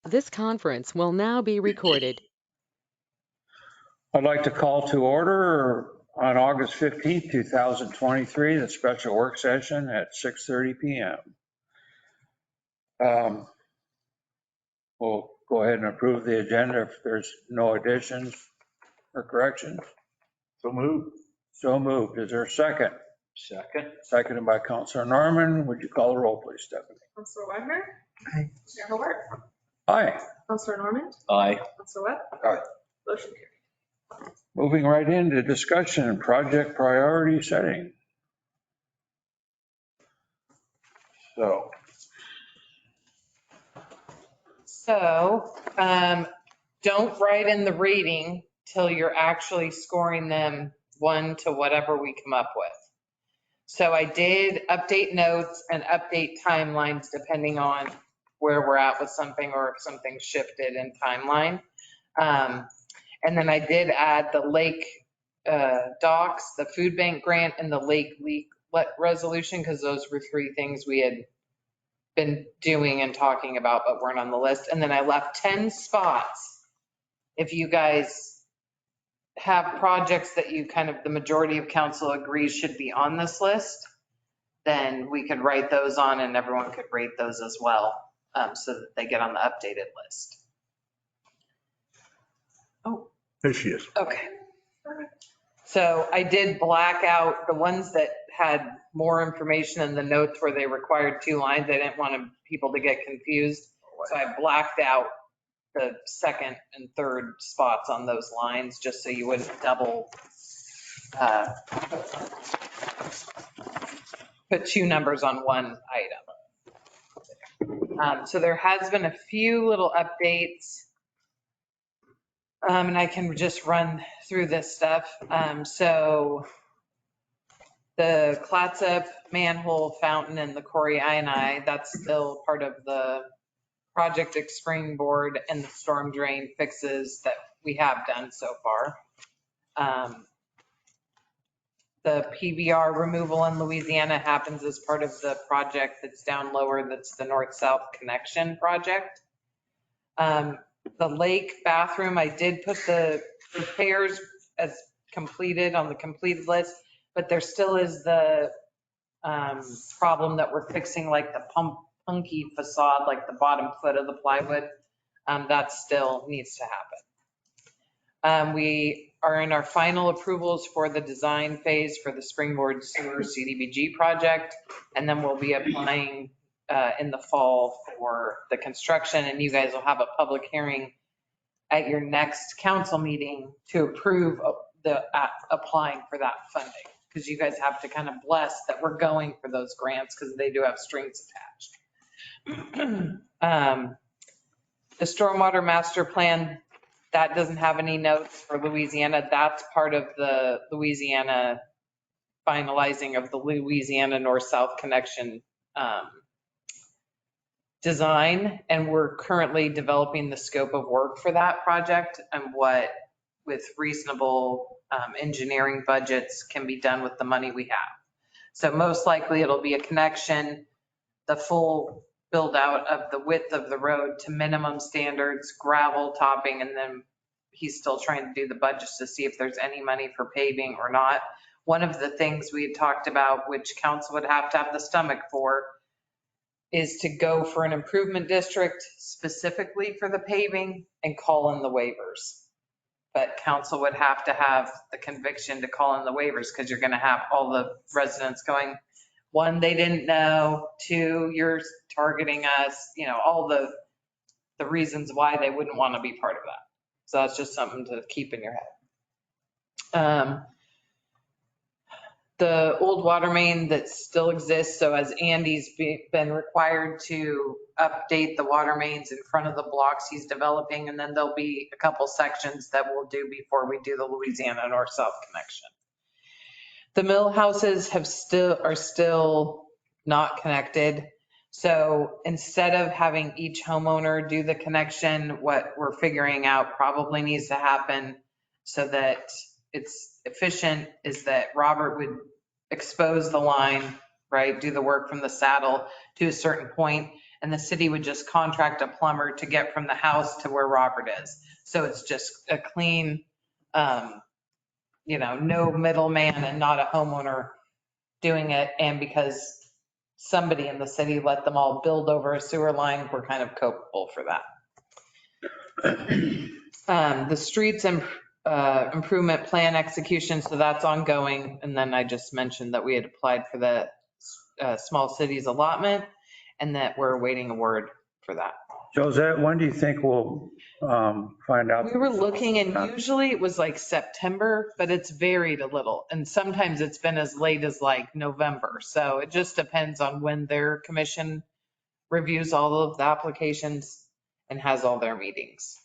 This conference will now be recorded. I'd like to call to order on August 15th, 2023, the special work session at 6:30 PM. We'll go ahead and approve the agenda if there's no additions or corrections. So moved. So moved. Is there a second? Second. Seconded by Counselor Norman. Would you call the roll, please, Stephanie? Counselor Wagner. Aye. Chair Hobart. Aye. Counselor Norman. Aye. Counselor Webb. Aye. Motion carried. Moving right into discussion and project priority setting. So don't write in the rating till you're actually scoring them 1 to whatever we come up with. So I did update notes and update timelines depending on where we're at with something or if something shifted in timeline. And then I did add the lake docks, the food bank grant, and the lake leak resolution, because those were 3 things we had been doing and talking about, but weren't on the list. And then I left 10 spots. If you guys have projects that you kind of, the majority of council agrees should be on this list, then we could write those on and everyone could rate those as well, so that they get on the updated list. Oh. There she is. Okay. So I did black out the ones that had more information in the notes where they required 2 lines. I didn't want people to get confused. So I blacked out the second and third spots on those lines, just so you wouldn't double put 2 numbers on one item. So there has been a few little updates. And I can just run through this stuff. So the Clatsop manhole fountain and the Corey I&I, that's still part of the project springboard and the storm drain fixes that we have done so far. The PBR removal in Louisiana happens as part of the project that's down lower, that's the north-south connection project. The lake bathroom, I did put the repairs as completed on the completed list, but there still is the problem that we're fixing, like the punky facade, like the bottom foot of the plywood. That still needs to happen. We are in our final approvals for the design phase for the Springboard Sewer CDBG project, and then we'll be applying in the fall for the construction, and you guys will have a public hearing at your next council meeting to approve the applying for that funding, because you guys have to kind of bless that we're going for those grants, because they do have strings attached. The stormwater master plan, that doesn't have any notes for Louisiana. That's part of the Louisiana finalizing of the Louisiana north-south connection design, and we're currently developing the scope of work for that project and what, with reasonable engineering budgets, can be done with the money we have. So most likely it'll be a connection, the full build out of the width of the road to minimum standards, gravel topping, and then he's still trying to do the budgets to see if there's any money for paving or not. One of the things we had talked about, which council would have to have the stomach for, is to go for an improvement district specifically for the paving and call in the waivers. But council would have to have the conviction to call in the waivers, because you're going to have all the residents going, 1, they didn't know, 2, you're targeting us, all the reasons why they wouldn't want to be part of that. So that's just something to keep in your head. The old water main that still exists. So as Andy's been required to update the water mains in front of the blocks he's developing, and then there'll be a couple sections that we'll do before we do the Louisiana north-south connection. The mill houses are still not connected. So instead of having each homeowner do the connection, what we're figuring out probably needs to happen so that it's efficient is that Robert would expose the line, right? Do the work from the saddle to a certain point, and the city would just contract a plumber to get from the house to where Robert is. So it's just a clean, no middleman and not a homeowner doing it. And because somebody in the city let them all build over a sewer line, we're kind of culpable for that. The streets and improvement plan execution, so that's ongoing. And then I just mentioned that we had applied for the small cities allotment and that we're awaiting a word for that. Josette, when do you think we'll find out? We were looking and usually it was like September, but it's varied a little. And sometimes it's been as late as like November. So it just depends on when their commission reviews all of the applications and has all their meetings.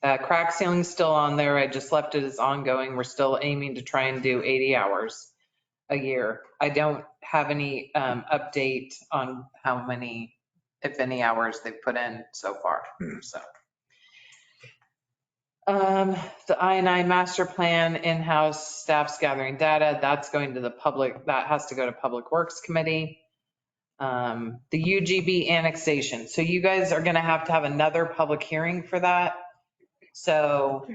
Crack ceiling's still on there. I just left it as ongoing. We're still aiming to try and do 80 hours a year. I don't have any update on how many, if any, hours they've put in so far. So. The I&I master plan, in-house staff's gathering data, that's going to the public, that has to go to Public Works Committee. The UGB annexation. So you guys are going to have another public hearing for that. So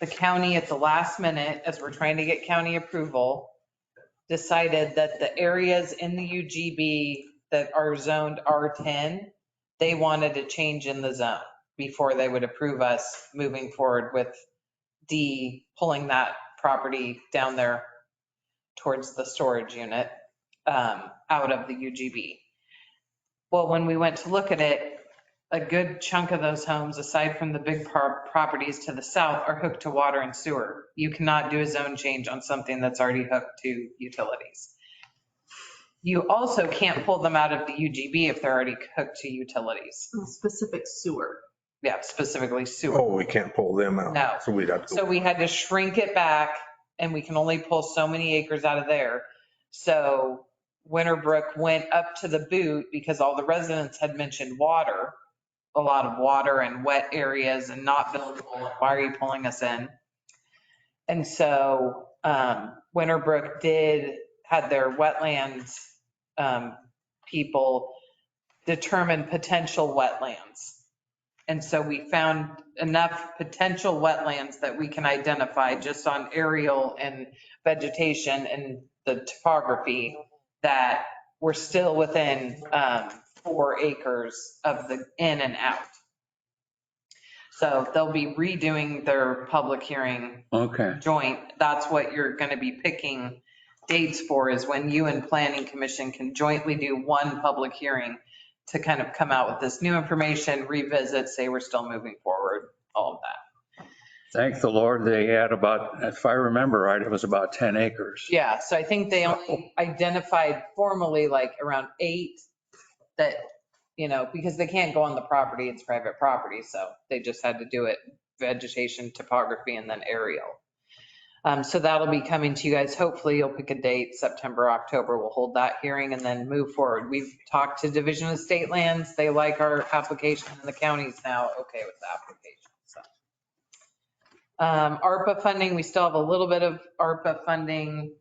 the county at the last minute, as we're trying to get county approval, decided that the areas in the UGB that are zoned R10, they wanted a change in the zone before they would approve us moving forward with pulling that property down there towards the storage unit out of the UGB. Well, when we went to look at it, a good chunk of those homes, aside from the big properties to the south, are hooked to water and sewer. You cannot do a zone change on something that's already hooked to utilities. You also can't pull them out of the UGB if they're already hooked to utilities. Specific sewer. Yeah, specifically sewer. Oh, we can't pull them out. No. So we'd have to. So we had to shrink it back and we can only pull so many acres out of there. So Winterbrook went up to the boot because all the residents had mentioned water, a lot of water and wet areas and not buildable. Why are you pulling us in? And so Winterbrook had their wetlands people determine potential wetlands. And so we found enough potential wetlands that we can identify just on aerial and vegetation and the topography that we're still within 4 acres of the in and out. So they'll be redoing their public hearing joint. That's what you're going to be picking dates for, is when you and Planning Commission can jointly do one public hearing to kind of come out with this new information, revisit, say we're still moving forward, all of that. Thank the Lord they had about, if I remember right, it was about 10 acres. Yeah, so I think they only identified formally like around 8 that, because they can't go on the property, it's private property, so they just had to do it vegetation, topography, and then aerial. So that'll be coming to you guys. Hopefully you'll pick a date, September, October, we'll hold that hearing and then move forward. We've talked to Division of State Lands. They like our application and the county's now okay with the application. So ARPA funding, we still have a little bit of ARPA funding.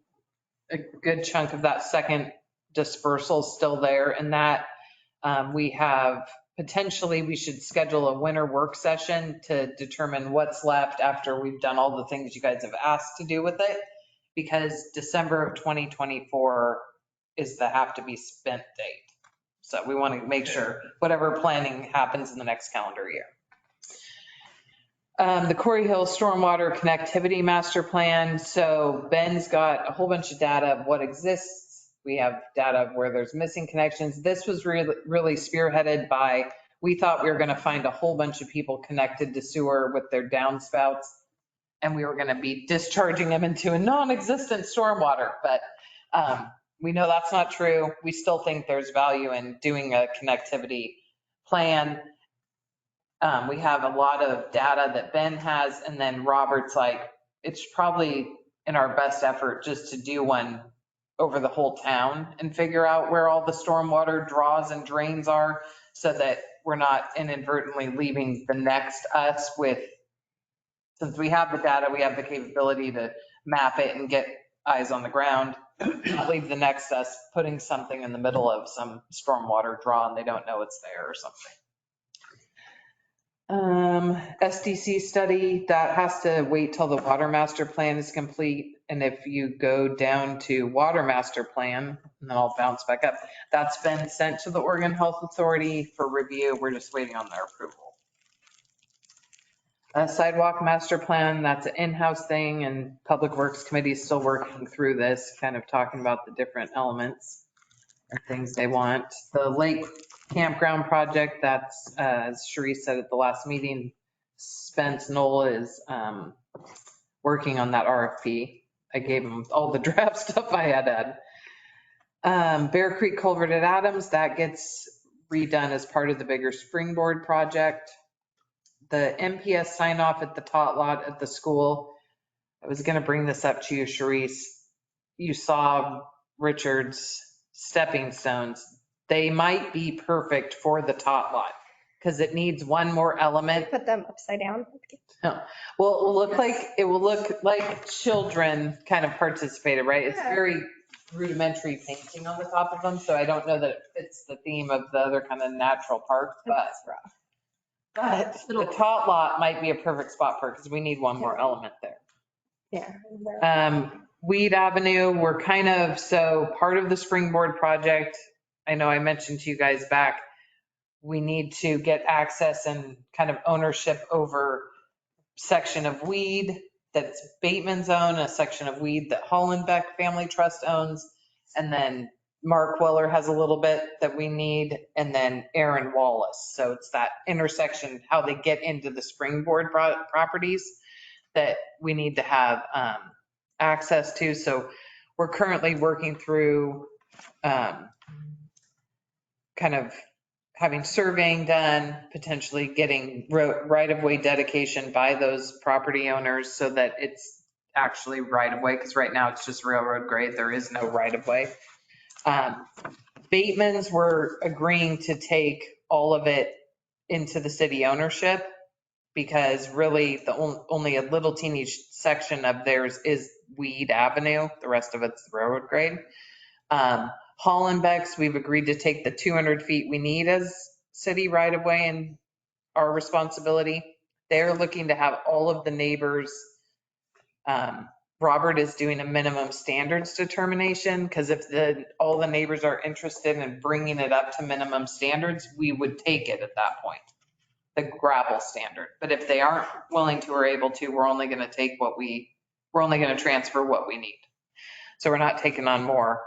A good chunk of that second dispersal is still there. And that we have potentially, we should schedule a winter work session to determine what's left after we've done all the things you guys have asked to do with it, because December of 2024 is the have to be spent date. So we want to make sure whatever planning happens in the next calendar year. The Corey Hill Stormwater Connectivity Master Plan. So Ben's got a whole bunch of data of what exists. We have data of where there's missing connections. This was really spearheaded by, we thought we were going to find a whole bunch of people connected to sewer with their downspouts, and we were going to be discharging them into a non-existent stormwater. But we know that's not true. We still think there's value in doing a connectivity plan. We have a lot of data that Ben has, and then Robert's like, it's probably in our best effort just to do one over the whole town and figure out where all the stormwater draws and drains are, so that we're not inadvertently leaving the next us with, since we have the data, we have the capability to map it and get eyes on the ground. not leave the next us putting something in the middle of some stormwater draw and they don't know it's there or something. SDC study, that has to wait till the water master plan is complete. And if you go down to water master plan, and then I'll bounce back up, that's been sent to the Oregon Health Authority for review. We're just waiting on their approval. Sidewalk master plan, that's an in-house thing, and Public Works Committee is still working through this, kind of talking about the different elements and things they want. The lake campground project, that's, as Sharice said at the last meeting, Spence Knoll is working on that RFP. I gave him all the draft stuff I had. Bear Creek Culvert at Adams, that gets redone as part of the bigger springboard project. The MPS sign off at the tot lot at the school. I was going to bring this up to you, Sharice. You saw Richard's stepping stones. They might be perfect for the tot lot because it needs one more element. Put them upside down. No. Well, it will look like children kind of participated, right? It's Yeah. very rudimentary painting on the top of them. So I don't know that it fits the theme of the other kind of natural park, but the tot lot might be a perfect spot for it because we need one more element there. Yeah. Weed Avenue, we're kind of, so part of the springboard project, I know I mentioned to you guys back, we need to get access and kind of ownership over section of weed that's Bateman's own, a section of weed that Hollenbeck Family Trust owns, and then Mark Weller has a little bit that we need, and then Aaron Wallace. So it's that intersection, how they get into the springboard properties that we need to have access to. So we're currently working through kind of having surveying done, potentially getting right-of-way dedication by those property owners so that it's actually right-of-way, because right now it's just railroad grade. There is no right-of-way. Bateman's, we're agreeing to take all of it into the city ownership because really the only a little teeny section of theirs is Weed Avenue. The rest of it's railroad grade. Hollenbeck's, we've agreed to take the 200 feet we need as city right of way and our responsibility. They're looking to have all of the neighbors. Robert is doing a minimum standards determination because if all the neighbors are interested in bringing it up to minimum standards, we would take it at that point, the gravel standard. But if they aren't willing to or able to, we're only going to transfer what we need. So we're not taking on more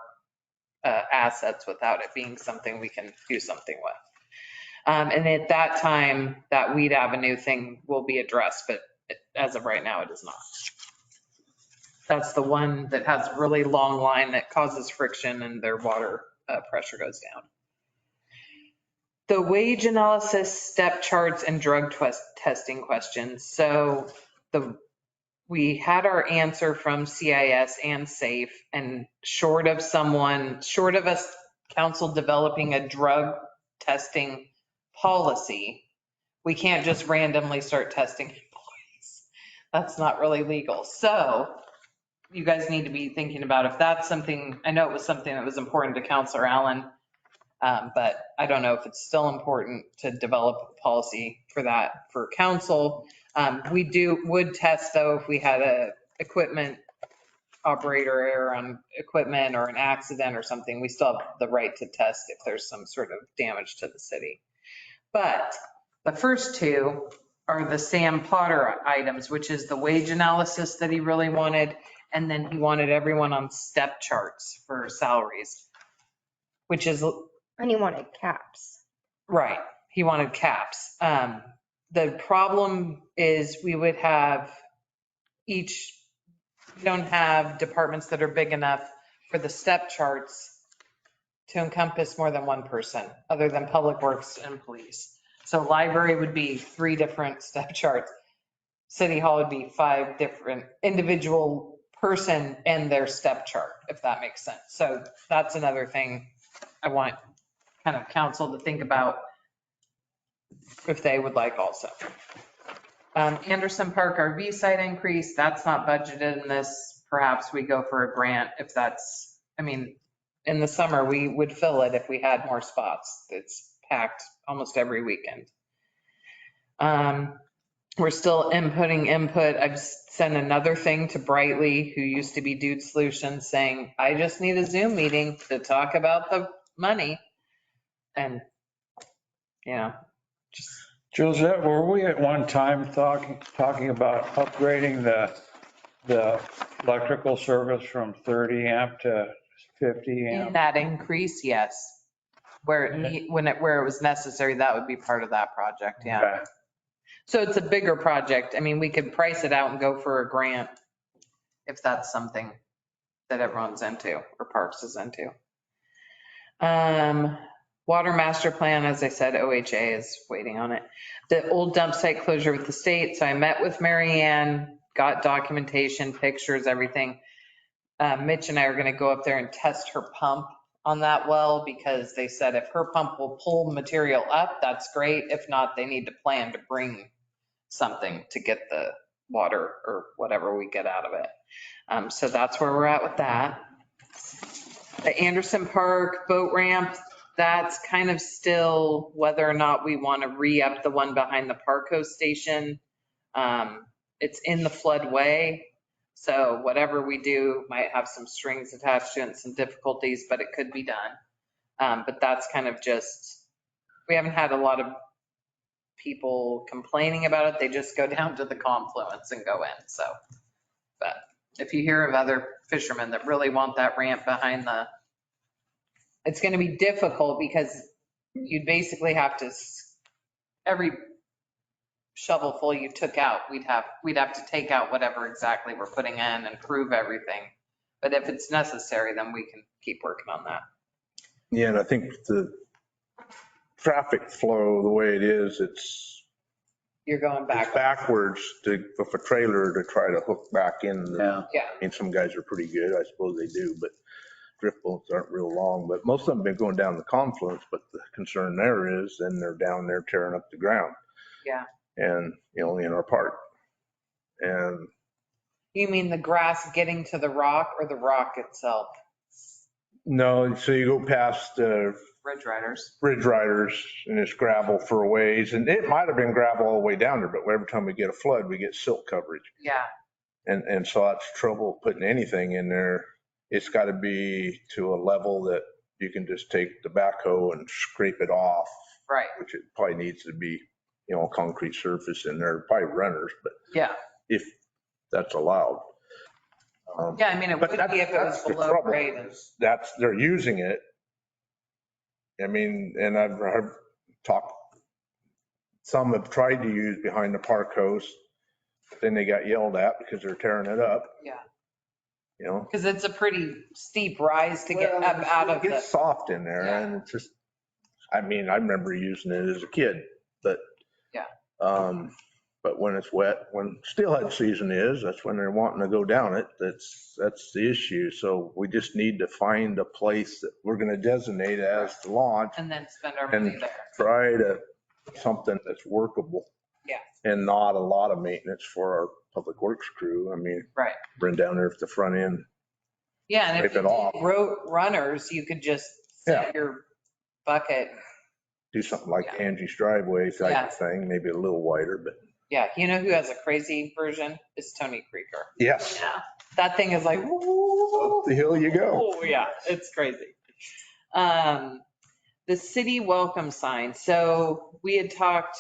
assets without it being something we can do something with. And at that time, that Weed Avenue thing will be addressed, but as of right now, it is not. That's the one that has a really long line that causes friction and their water pressure goes down. The wage analysis, step charts, and drug testing questions. So we had our answer from CIS and SAFE, and short of us council developing a drug testing policy, we can't just randomly start testing employees. That's not really legal. So you guys need to be thinking about if that's something, I know it was something that was important to Councilor Allen, but I don't know if it's still important to develop a policy for that for council. We would test though if we had a equipment operator error on equipment or an accident or something, we still have the right to test if there's some sort of damage to the city. But the first two are the Sam Potter items, which is the wage analysis that he really wanted. And then he wanted everyone on step charts for salaries, which is. And he wanted caps. Right. He wanted caps. The problem is we would have we don't have departments that are big enough for the step charts to encompass more than one person other than Public Works and police. So library would be 3 different step charts. City Hall would be 5 different individual person and their step chart, if that makes sense. So that's another thing I want kind of council to think about if they would like also. Anderson Park RV site increase, that's not budgeted in this. Perhaps we go for a grant if that's I mean, in the summer, we would fill it if we had more spots. It's packed almost every weekend. We're still inputting input. I've sent another thing to Brightly, who used to be Dude Solutions, saying, I just need a Zoom meeting to talk about the money. And, just, Josette, were we at one time talking about upgrading the electrical service from 30 amp to 50 in amp? that increase, yes. Where it was necessary, that would be part of that project, yeah. Okay. So it's a bigger project. I mean, we could price it out and go for a grant if that's something that everyone's into or Parks is into. Water master plan, as I said, OHA is waiting on it. The old dump site closure with the state. So I met with Mary Ann, got documentation, pictures, everything. Mitch and I are going to go up there and test her pump on that well, because they said if her pump will pull material up, that's great. If not, they need to plan to bring something to get the water or whatever we get out of it. So that's where we're at with that. The Anderson Park boat ramp, that's kind of still whether or not we want to re-up the one behind the Parco station. It's in the floodway. So whatever we do might have some strings attached to it and some difficulties, but it could be done. But that's kind of just, we haven't had a lot of people complaining about it. They just go down to the confluence and go in. So, but if you hear of other fishermen that really want that ramp behind it's going to be difficult because you'd basically have to, every shovelful you took out, we'd have to take out whatever exactly we're putting in and prove everything. But if it's necessary, then we can keep working on that. Yeah, and I think the traffic flow, the way it is, it's You're going back. backwards with a trailer to try to hook back in. Yeah. Yeah. I mean, some guys are pretty good, I suppose they do, but drift boats aren't real long, but most of them have been going down the confluence, but the concern there is then they're down there tearing up the ground. Yeah. And, in our park. And You mean the grass getting to the rock or the rock itself? no, so you go past Ridge Riders. Ridge Riders and it's gravel for a ways, and it might have been gravel all the way down there, but every time we get a flood, we get silt coverage. Yeah. And so that's trouble putting anything in there. It's got to be to a level that you can just take the backhoe and scrape it off. Right. Which it probably needs to be, a concrete surface in there, probably runners, but Yeah. if that's allowed. Yeah, I mean, it But would be if it was that's the below trouble, grade. is they're using it. I mean, and I've talked, some have tried to use behind the park host, then they got yelled at because they're tearing it up. Yeah. Because Because it's a pretty steep rise to get up out of It's soft in there Yeah. and it's just, I mean, I remember using it as a kid, but. Yeah. But when it's wet, when steelhead season is, that's when they're wanting to go down it. That's the issue. So we just need to find a place that we're going to designate as the launch and then spend our money and there. try to, something that's workable. Yeah. And not a lot of maintenance for our public works crew. I mean, Right. bring down there at the front end. Yeah, and if Scrape you it off. did road runners, you could just set your bucket. Do something like Yeah. Angie's driveway type Yeah. of thing, maybe a little wider, but Yeah, you know who has a crazy version? Is Tony Creeker. yes, Yeah. That thing is like, woo. up the hill you go. Oh, yeah, it's crazy. The city welcome sign. So we had talked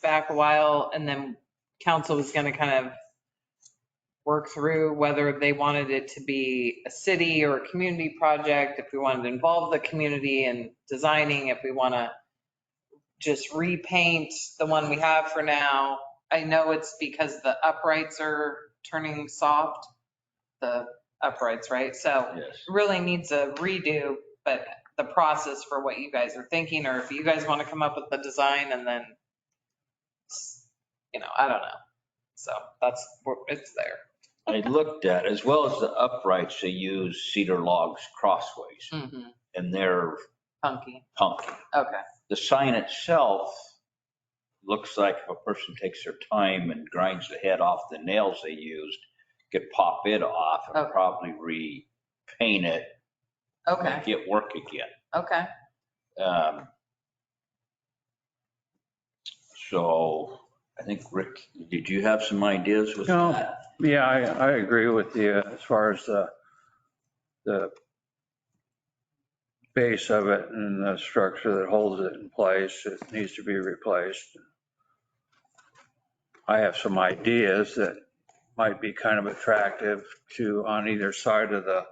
back a while and then council was going to kind of work through whether they wanted it to be a city or a community project, if we wanted to involve the community in designing, if we want to just repaint the one we have for now. I know it's because the uprights are turning soft, the uprights, right? So Yes. it really needs a redo, but the process for what you guys are thinking, or if you guys want to come up with the design and then, I don't know. So it's there. I looked at, as well as the uprights, they use cedar logs crossways Mhm. and they're Punky. punky. Okay. The sign itself looks like if a person takes their time and grinds the head off the nails they used, could pop it off and Okay. probably repaint it Okay, make it work again. okay. Um, So I think, Rick, did you have some ideas with No. that? Yeah, I agree with you as far as the base of it and the structure that holds it in place. It needs to be replaced. I have some ideas that might be kind of attractive to, on either side of the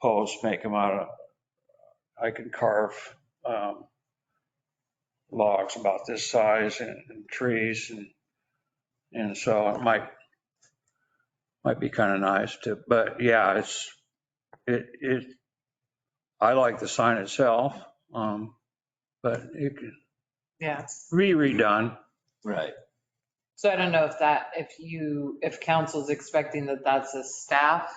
post, make them out of, I can carve logs about this size and trees and so it might be kind of nice to, but yeah, it, I like the sign itself, but it can Yeah. be redone. Right. So I don't know if council's expecting that that's a staff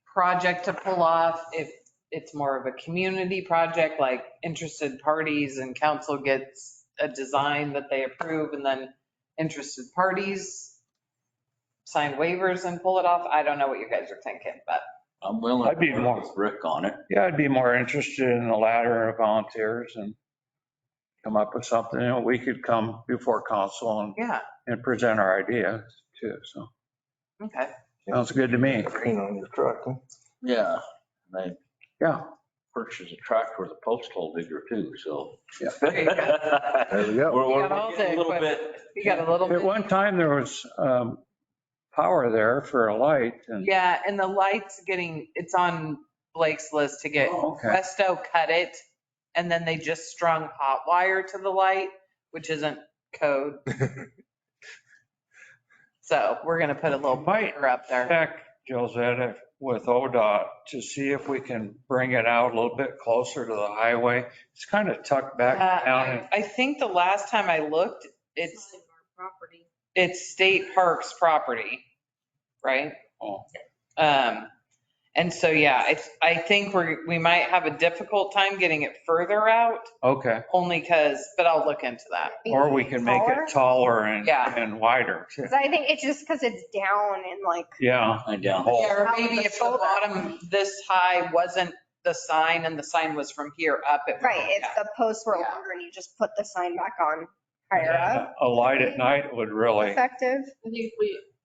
project to pull off, if it's more of a community project, like interested parties and council gets a design that they approve and then interested parties sign waivers and pull it off. I don't know what you guys are thinking, but I'm willing I'd be to more- work with Rick on it. Yeah, I'd be more interested in the latter of volunteers and come up with something. We could come before council yeah, and present our ideas too. So okay. sounds good to me. Green on your truck, huh? Yeah. And I Yeah. purchased a tractor with a post hole digger too, so. There you go. There we go. We're You got all getting a the little equipment. bit. You got a little At bit. one time there was power there for a light and. Yeah, and the light's it's on Blake's list to get, Oh, okay. Westo cut it, and then they just strung hot wire to the light, which isn't code. So we're gonna put a little Might pointer up there. check, Josette, with ODOT to see if we can bring it out a little bit closer to the highway. It's kind of tucked back down and I think the last time I looked, It's not our property. it's state parks property, right? Oh. And so, yeah, I think we might have a difficult time getting it further out, Okay, only but I'll look into that. or we can make it taller Yeah. and wider too. Because I think it's just because it's down and like, Yeah, I down. hole. Yeah, or maybe if the bottom this high wasn't the sign and the sign was from here up. right, if the posts were Yeah. longer and you just put the sign back on higher up, A light at night would really, effective. I think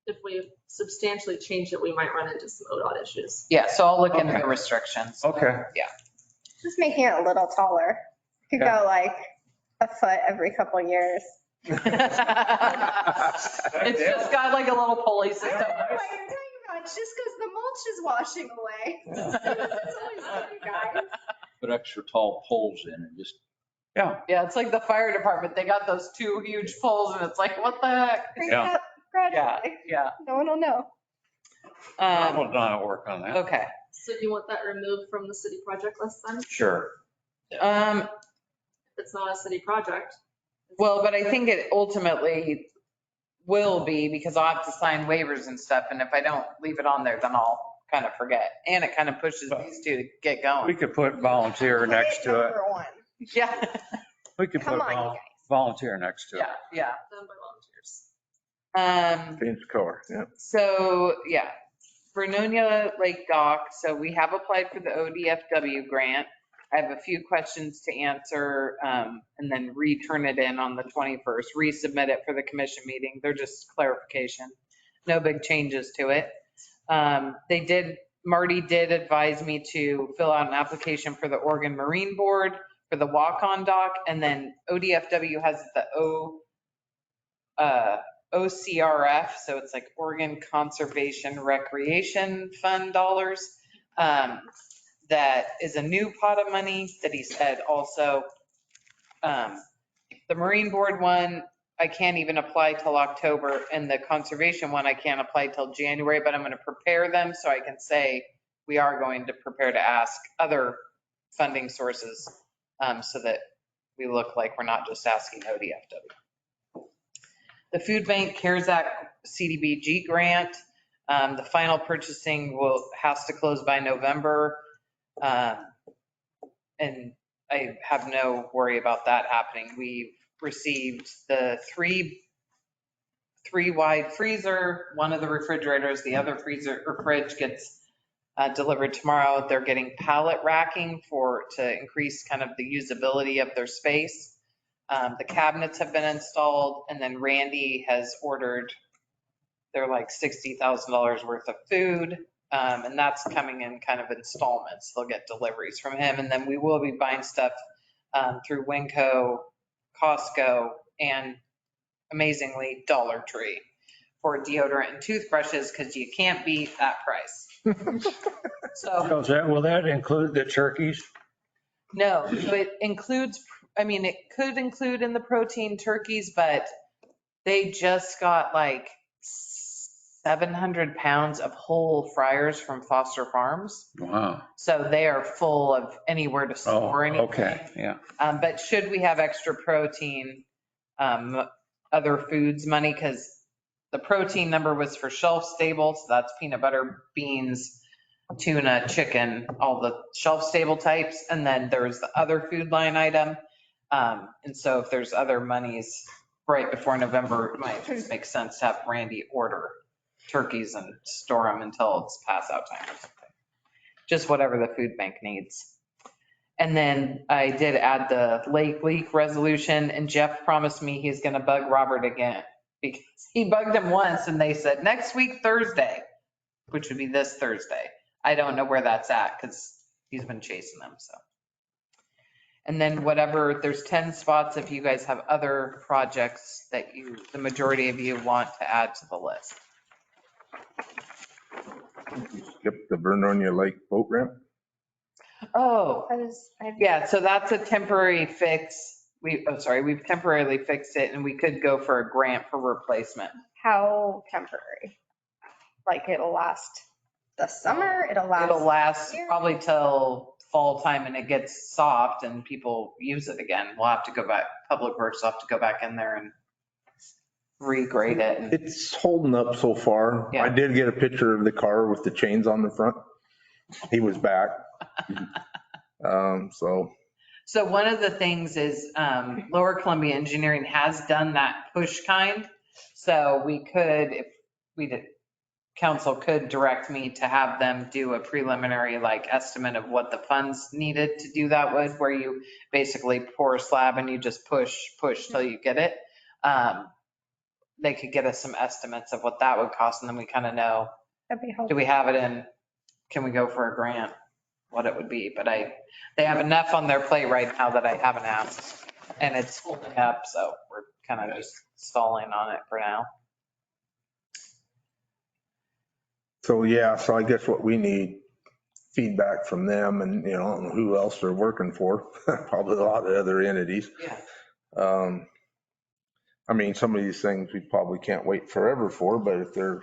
if we substantially change it, we might run into some ODOT issues. Yeah, so I'll look into Okay. the restrictions. okay. Just making it a little taller. Could Yeah. go like a foot every couple of years. It's just got like a little pulley I system. don't know what you're talking about. It's just because the mulch is washing away. It's always good, you guys. Put extra tall poles in and just, Yeah, Yeah, it's like the fire department. They got those 2 huge poles and it's like, what the heck? Bring it Yeah. up Yeah, gradually. yeah. No one will know. we'll not work on that. Okay. So do you want that removed from the city project list then? Sure. Um, It's not a city project. well, but I think it ultimately will be because I'll have to sign waivers and stuff. And if I don't leave it on there, then I'll kind of forget. And it kind of pushes these two to get We going. could put volunteer next to it. Number one. Yeah, We could Come put on, you guys. volunteer next to it. yeah, yeah. Done by volunteers. Change the color, yeah. So, yeah, Vernonia Lake Dock. So we have applied for the ODFW grant. I have a few questions to answer and then return it in on the 21st, resubmit it for the commission meeting. They're just clarification. No big changes to it. Marty did advise me to fill out an application for the Oregon Marine Board for the walk-on dock. And then ODFW has the OCRF, so it's like Oregon Conservation Recreation Fund dollars. That is a new pot of money that he said also. The Marine Board one, I can't even apply till October, and the conservation one, I can't apply till January, but I'm going to prepare them so I can say we are going to prepare to ask other funding sources so that we look like we're not just asking ODFW. The Food Bank CARES Act CDBG grant, the final purchasing has to close by November. And I have no worry about that happening. We've received the three wide freezer, one of the refrigerators, the other freezer or fridge gets delivered tomorrow. They're getting pallet racking to increase kind of the usability of their space. The cabinets have been installed, and then Randy has ordered, they're like $60,000 worth of food. And that's coming in kind of installments. They'll get deliveries from him. And then we will be buying stuff through Winco, Costco, and amazingly Dollar Tree for deodorant and toothbrushes, because you can't beat that price. So Will that include the turkeys? no, so it includes, I mean, it could include in the protein turkeys, but they just got like 700 pounds of whole fryers from Foster Farms. Wow. So they are full of anywhere to store anything. Okay, yeah. But should we have extra protein, other foods money, because the protein number was for shelf stable, so that's peanut butter, beans, tuna, chicken, all the shelf stable types. And then there's the other food line item. And so if there's other monies right before November, it might just make sense to have Randy order turkeys and store them until it's pass out time or something. Just whatever the food bank needs. And then I did add the lake leak resolution, and Jeff promised me he's going to bug Robert again, because he bugged him once and they said next week, Thursday, which would be this Thursday. I don't know where that's at because he's been chasing them. So. And then whatever, there's 10 spots if you guys have other projects that the majority of you want to add to the list. Skip the Vernonia Lake boat ramp. Oh, I yeah, so that's a temporary fix. We've temporarily fixed it, and we could go for a grant for replacement. How temporary? Like it'll last the summer, it'll last year? probably till fall time, and it gets soft and people use it again. We'll have to go back, Public Works will have to go back in there and regrade it. It's holding up so far. Yeah. I did get a picture of the car with the chains on the front. He was back. So one of the things is Lower Columbia Engineering has done that push kind. So we could, if we did, council could direct me to have them do a preliminary like estimate of what the funds needed to do that with, where you basically pour a slab and you just push till you get it. They could get us some estimates of what that would cost, and then we kind of know, That'd be helpful. do we have it in, can we go for a grant, what it would be. But they have enough on their plate right now that I haven't asked, and it's holding up, so we're kind of just stalling on it for now. So I guess what we need feedback from them, and I don't know who else they're working for. Probably a lot of other entities. Yeah. I mean, some of these things we probably can't wait forever for, but if they're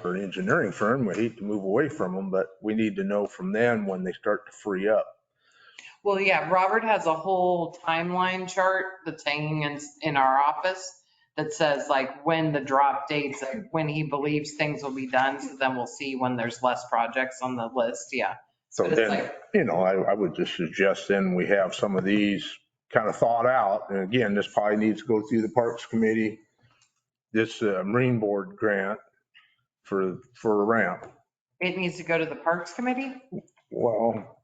an engineering firm, we hate to move away from them, but we need to know from them when they start to free up. Well, yeah, Robert has a whole timeline chart that's hanging in our office that says like when the drop dates and when he believes things will be done. So then we'll see when there's less projects on the list. Yeah. So But it's then, I would just suggest then we have some of these kind of thought out. And again, this probably needs to go through the Parks Committee, this Marine Board grant for a ramp. It needs to go to the Parks Committee. Well,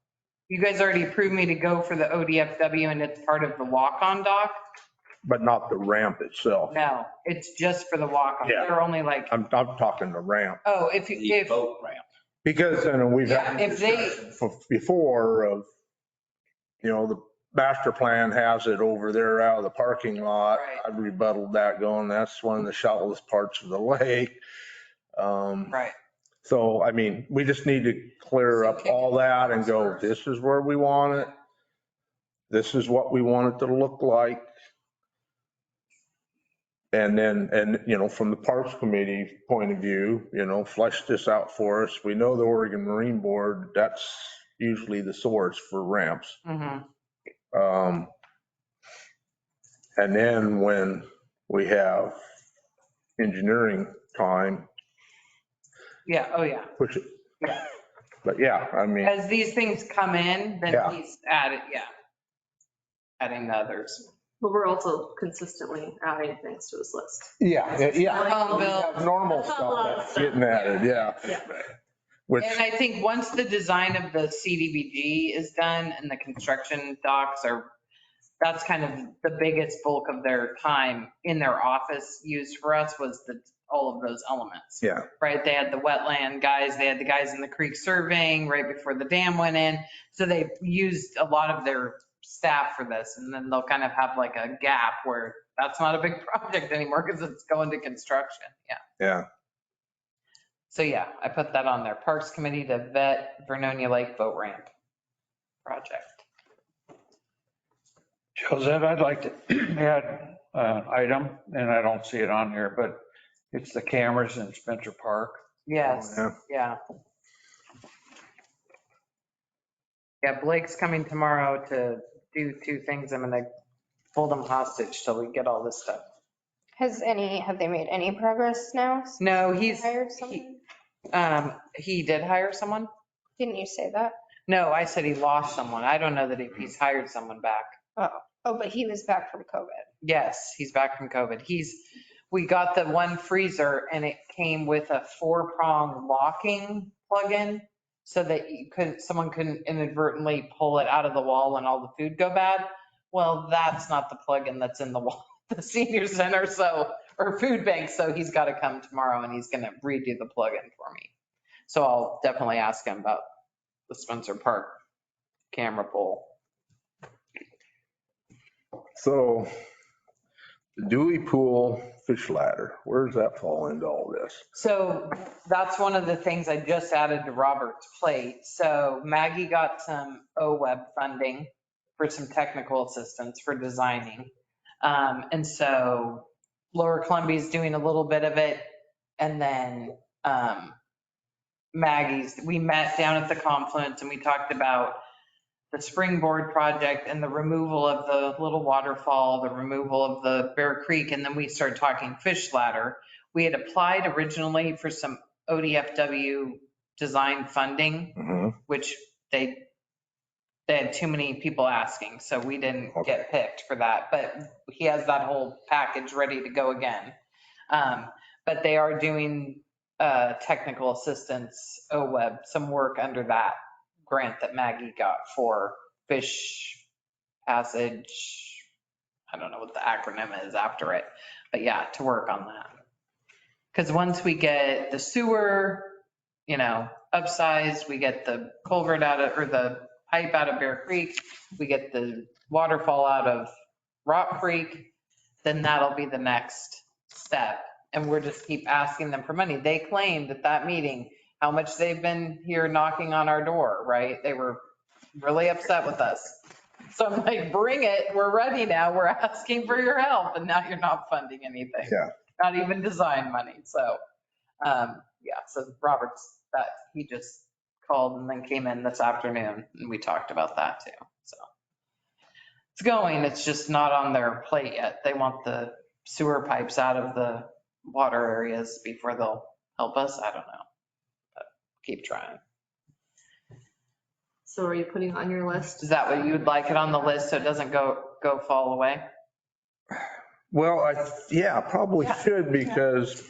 You guys already approved me to go for the ODFW, and it's part of the walk-on dock. but not the ramp itself. No, it's just for the walk-on. Yeah. They're only like, I'm talking the ramp. oh, The boat ramp. Because we've Yeah, had if they- discussion before of, the master plan has it over there out of the parking lot. Right. I rebutted that going, that's one of the shallowest parts of the lake. right. So, I mean, we just need to clear up all that and go, this is where we want it. This is what we want it to look like. And then, from the Parks Committee point of view, flesh this out for us. We know the Oregon Marine Board, that's usually the source for ramps. Mhm. And then when we have engineering time, Yeah, oh yeah. push it. Yeah. But yeah, I mean, As these things come in, then Yeah. he's added, yeah. Adding the others. But we're also consistently adding things to this list. yeah. Phone bill. Normal stuff that's getting added, yeah. Yeah. which, And I think once the design of the CDBG is done and the construction docs are, that's kind of the biggest bulk of their time in their office used for us was all of those elements. yeah, Right? They had the wetland guys, they had the guys in the creek surveying right before the dam went in. So they used a lot of their staff for this. And then they'll kind of have like a gap where that's not a big project anymore because it's going to construction. Yeah. yeah. So yeah, I put that on there. Parks Committee to vet Vernonia Lake boat ramp project. Josette, I'd like to add an item, and I don't see it on here, but it's the cameras in Spencer Park. Yes, Yeah. yeah. Yeah, Blake's coming tomorrow to do 2 things. I'm gonna hold him hostage till we get all this stuff. Have they made any progress now? No, They he's, hired someone? he did hire someone? Didn't you say that? No, I said he lost someone. I don't know that if he's hired someone back. Oh, but he was back from COVID. Yes, he's back from COVID. We got the one freezer and it came with a 4-prong locking plug-in so that someone couldn't inadvertently pull it out of the wall and all the food go bad. Well, that's not the plug-in that's in the wall, the senior center, or food bank. So he's got to come tomorrow and he's going to redo the plug-in for me. So I'll definitely ask him about the Spencer Park camera pole. So the Dewey Pool fish ladder, where does that fall into all this? So that's one of the things I just added to Robert's plate. So Maggie got some OWEB funding for some technical assistance for designing. And so Lower Columbia's doing a little bit of it. And then we met down at the Confluence and we talked about the springboard project and the removal of the little waterfall, the removal of the Bear Creek, and then we started talking fish ladder. We had applied originally for some ODFW design funding, which they had too many people asking, so we didn't get picked for that. But he has that whole package ready to go again. But they are doing technical assistance, OWEB, some work under that grant that Maggie got for fish passage. I don't know what the acronym is after it, but yeah, to work on that. Because once we get the sewer, upsized, we get the culvert or the pipe out of Bear Creek, we get the waterfall out of Rock Creek, then that'll be the next step. And we're just keep asking them for money. They claimed at that meeting how much they've been here knocking on our door, right? They were really upset with us. So I'm like, bring it. We're ready now. We're asking for your help. And now you're not funding anything. Yeah. Not even design money. So, so Robert's he just called and then came in this afternoon and we talked about that too. So it's going, it's just not on their plate yet. They want the sewer pipes out of the water areas before they'll help us. I don't know. Keep trying. So are you putting on your list? Is that what you'd like it on the list so it doesn't go fall away? Well, probably Yeah. should, because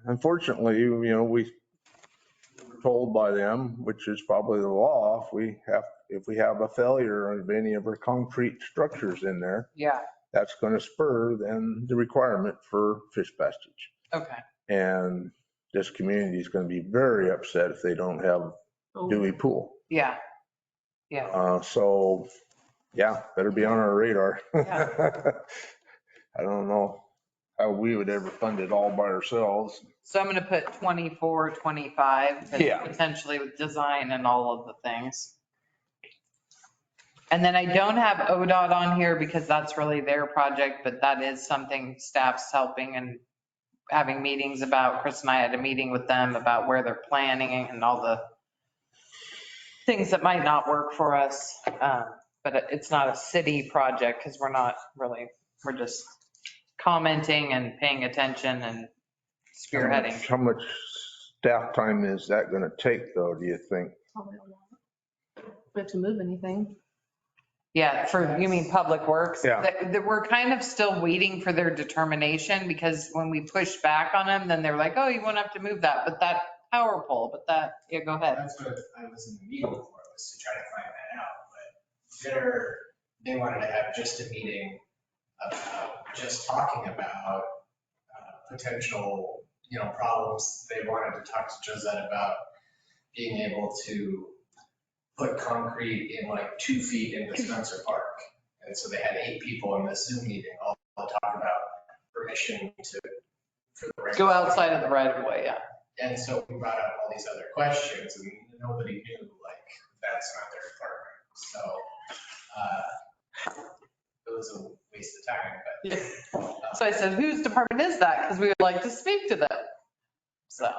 unfortunately, we were told by them, which is probably the law, if we have a failure of any of our concrete structures in there, Yeah. that's going to spur then the requirement for fish passage. Okay. And this community is going to be very upset if they don't have Dewey Pool. Yeah. Yeah. So, better be on our radar. Yeah. I don't know how we would ever fund it all by ourselves. So I'm going to put 24, 25, and Yeah. potentially with design and all of the things. And then I don't have ODOT on here because that's really their project, but that is something staff's helping and having meetings about. Chris and I had a meeting with them about where they're planning and all the things that might not work for us. But it's not a city project because we're just commenting and paying attention and spearheading. How much staff time is that going to take though, do you think? Probably a lot. We have to move anything. Yeah, you mean Public Works? Yeah. We're kind of still waiting for their determination because when we pushed back on them, then they're like, oh, you won't have to move that. But power pole, but that, yeah, go ahead. That's what I was in the meeting for, was to try to find that out. But they wanted to have just a meeting about just talking about potential, problems. They wanted to talk to Josette about being able to put concrete in like 2 feet into Spencer Park. And so they had 8 people in this Zoom meeting, all to talk about permission for the right. Go outside of the right of way, yeah. And so we brought up all these other questions and nobody knew, like, that's not their department. So it was a waste of time, but. So I said, whose department is that? Because we would like to speak to them. So.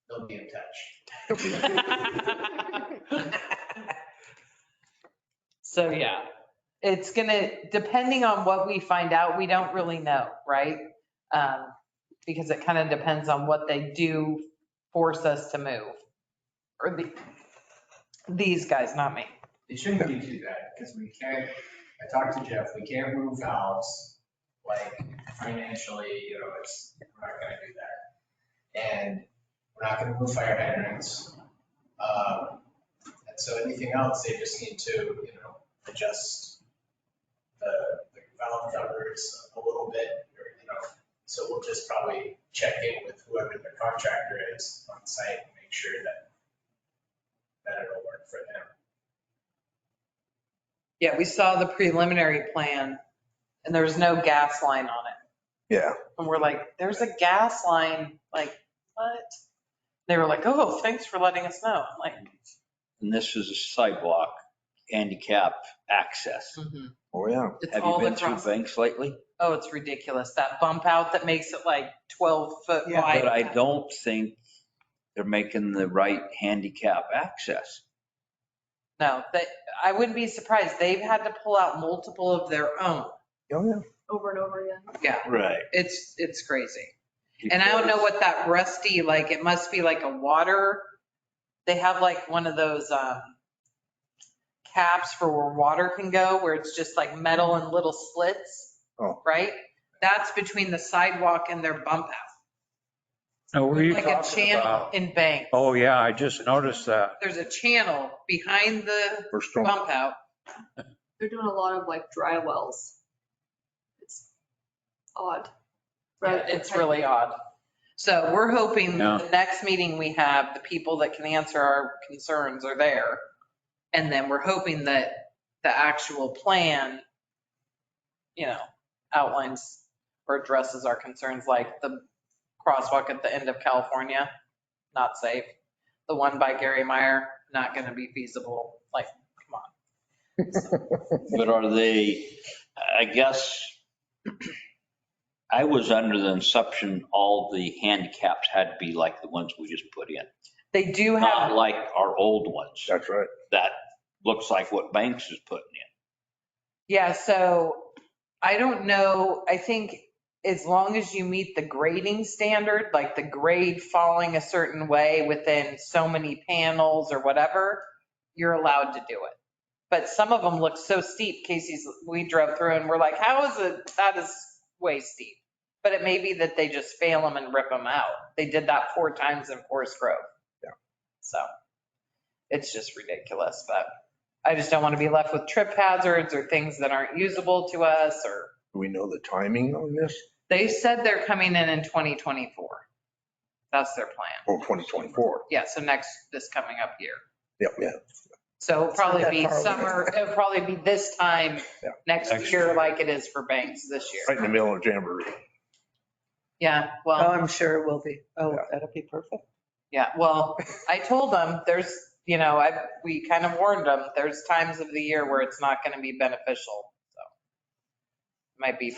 They'll be in touch. So, yeah, it's gonna, depending on what we find out, we don't really know, right? Because it kind of depends on what they do force us to move. Or these guys, not me. It shouldn't be too bad because we can't, I talked to Jeff, we can't move valves, like financially, we're not gonna do that. And we're not gonna move fire hydrants. And so anything else, they just need to, adjust the valve covers a little bit, so we'll just probably check in with whoever the contractor is on site and make sure that it'll work for them. Yeah, we saw the preliminary plan and there was no gas line on it. Yeah. And we're like, there's a gas line, like, what? They were like, oh, thanks for letting us know. I'm like, And this is a sidewalk, handicap access. Oh, yeah. it's Have you all been through across. Banks lately? Oh, it's ridiculous. That bump out that makes it like 12 foot wide. But I don't think they're making the right handicap access. No, I wouldn't be surprised. They've had to pull out multiple of their own. Oh, yeah. Over and over again. Yeah, Right. it's crazy. And I don't know what that rusty, like, it must be like a water. They have like one of those caps for where water can go, where it's just like metal and little slits. Oh. Right? That's between the sidewalk and their bump out. Now, were you Like a talking channel about? in Banks. Oh, yeah, I just noticed that. There's a channel behind the For storm. bump out. They're doing a lot of like dry wells. It's odd. Yeah, it's really odd. So we're hoping Yeah. the next meeting we have, the people that can answer our concerns are there. And then we're hoping that the actual plan, outlines or addresses our concerns, like the crosswalk at the end of California, not safe. The one by Gary Meyer, not going to be feasible. Like, come on. But are they, I guess, I was under the assumption all the handicaps had to be like the ones we just put in. They do Not have, like our old ones. That's right. That looks like what Banks is putting in. yeah, so I don't know. I think as long as you meet the grading standard, like the grade falling a certain way within so many panels or whatever, you're allowed to do it. But some of them look so steep, we drove through and we're like, how is it? That is way steep. But it may be that they just fail them and rip them out. They did that 4 times in Forest Grove. Yeah. So it's just ridiculous, but I just don't want to be left with trip hazards or things that aren't usable to us, or Do we know the timing on this? they said they're coming in 2024. That's their plan. Oh, 2024. Yeah, so this coming up year. Yep, yeah. So it'll probably that be far away. summer, it'll probably be this time Yeah. next Next year year. like it is for Banks this year. Right in the middle of Jamboree. Yeah, Oh, well, I'm sure it will be. Oh, Yeah. that'll be perfect. yeah, well, I told them there's, we kind of warned them, there's times of the year where it's not going to be beneficial, so. Might be,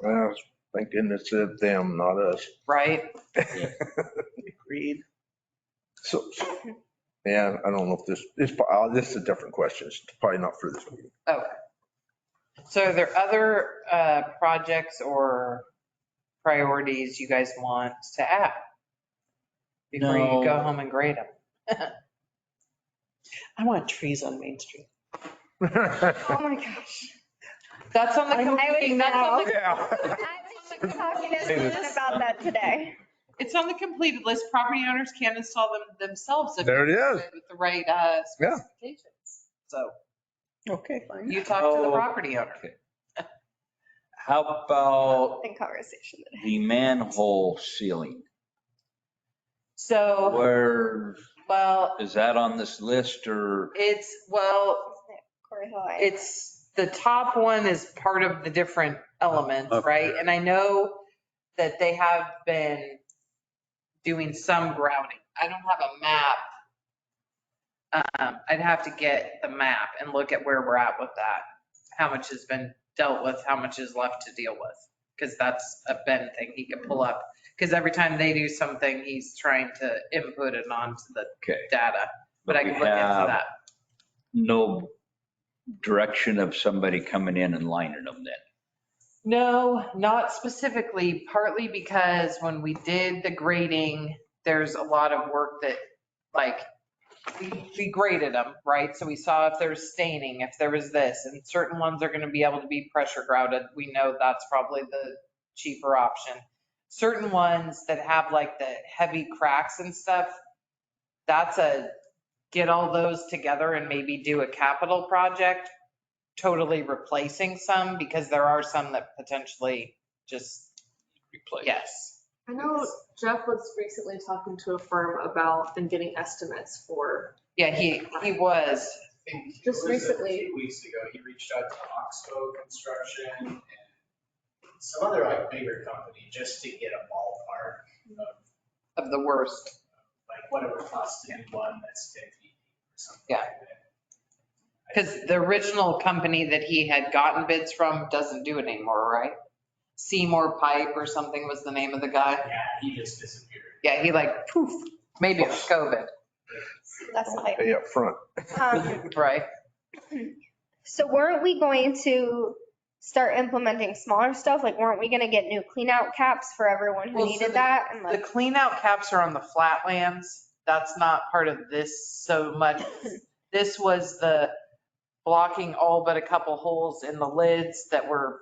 Well, thank goodness it's them, not us. right? Agreed. So, yeah, I don't know if this is a different question. It's probably not for this meeting. Okay. So are there other projects or priorities you guys want to add before you go No. home and grade them? I want trees on Main Street. Oh my gosh. That's on the, I that's on the, Yeah. I was talking to someone about that today. It's on the completed list. Property owners can install them themselves. if There it you do is. With the right Yeah. specifications. So Okay, fine. you talk to the Oh, property owner. okay. How about In conversation. the manhole sealing? So, Where well, is that on this list or? Corey Hill, I- it's, the top one is part of the different elements, Okay. right? And I know that they have been doing some grouting. I don't have a map. I'd have to get the map and look at where we're at with that. How much has been dealt with, how much is left to deal with. Because that's a Ben thing he can pull up. Because every time they do something, he's trying to input it onto the Okay. data. But I we can look into have that. No direction of somebody coming in and lining them then? No, not specifically, partly because when we did the grading, there's a lot of work that, like, we graded them, right? So we saw if there's staining, if there was this, and certain ones are going to be able to be pressure grouted. We know that's probably the cheaper option. Certain ones that have like the heavy cracks and stuff, that's get all those together and maybe do a capital project, totally replacing some, because there are some that potentially just, Replace. yes. I know Jeff was recently talking to a firm about and getting estimates for, Yeah, he was. I think it Just was recently. A few weeks ago, he reached out to Oxbow Construction and some other like bigger company just to get a ballpark of Of the worst. like what it would cost to do one that's 10 feet deep or something Yeah. like that. Because the original company that he had gotten bids from doesn't do it anymore, right? Seymour Pipe or something was the name of the guy. Yeah, he just disappeared. Yeah, he like poof, maybe it was COVID, That's my, Pay up front. right? so weren't we going to start implementing smaller stuff? Like, weren't we gonna get new clean out caps for everyone who Well, so needed the- that? And The like, clean out caps are on the flatlands. That's not part of this so much. This was the blocking all but a couple holes in the lids that were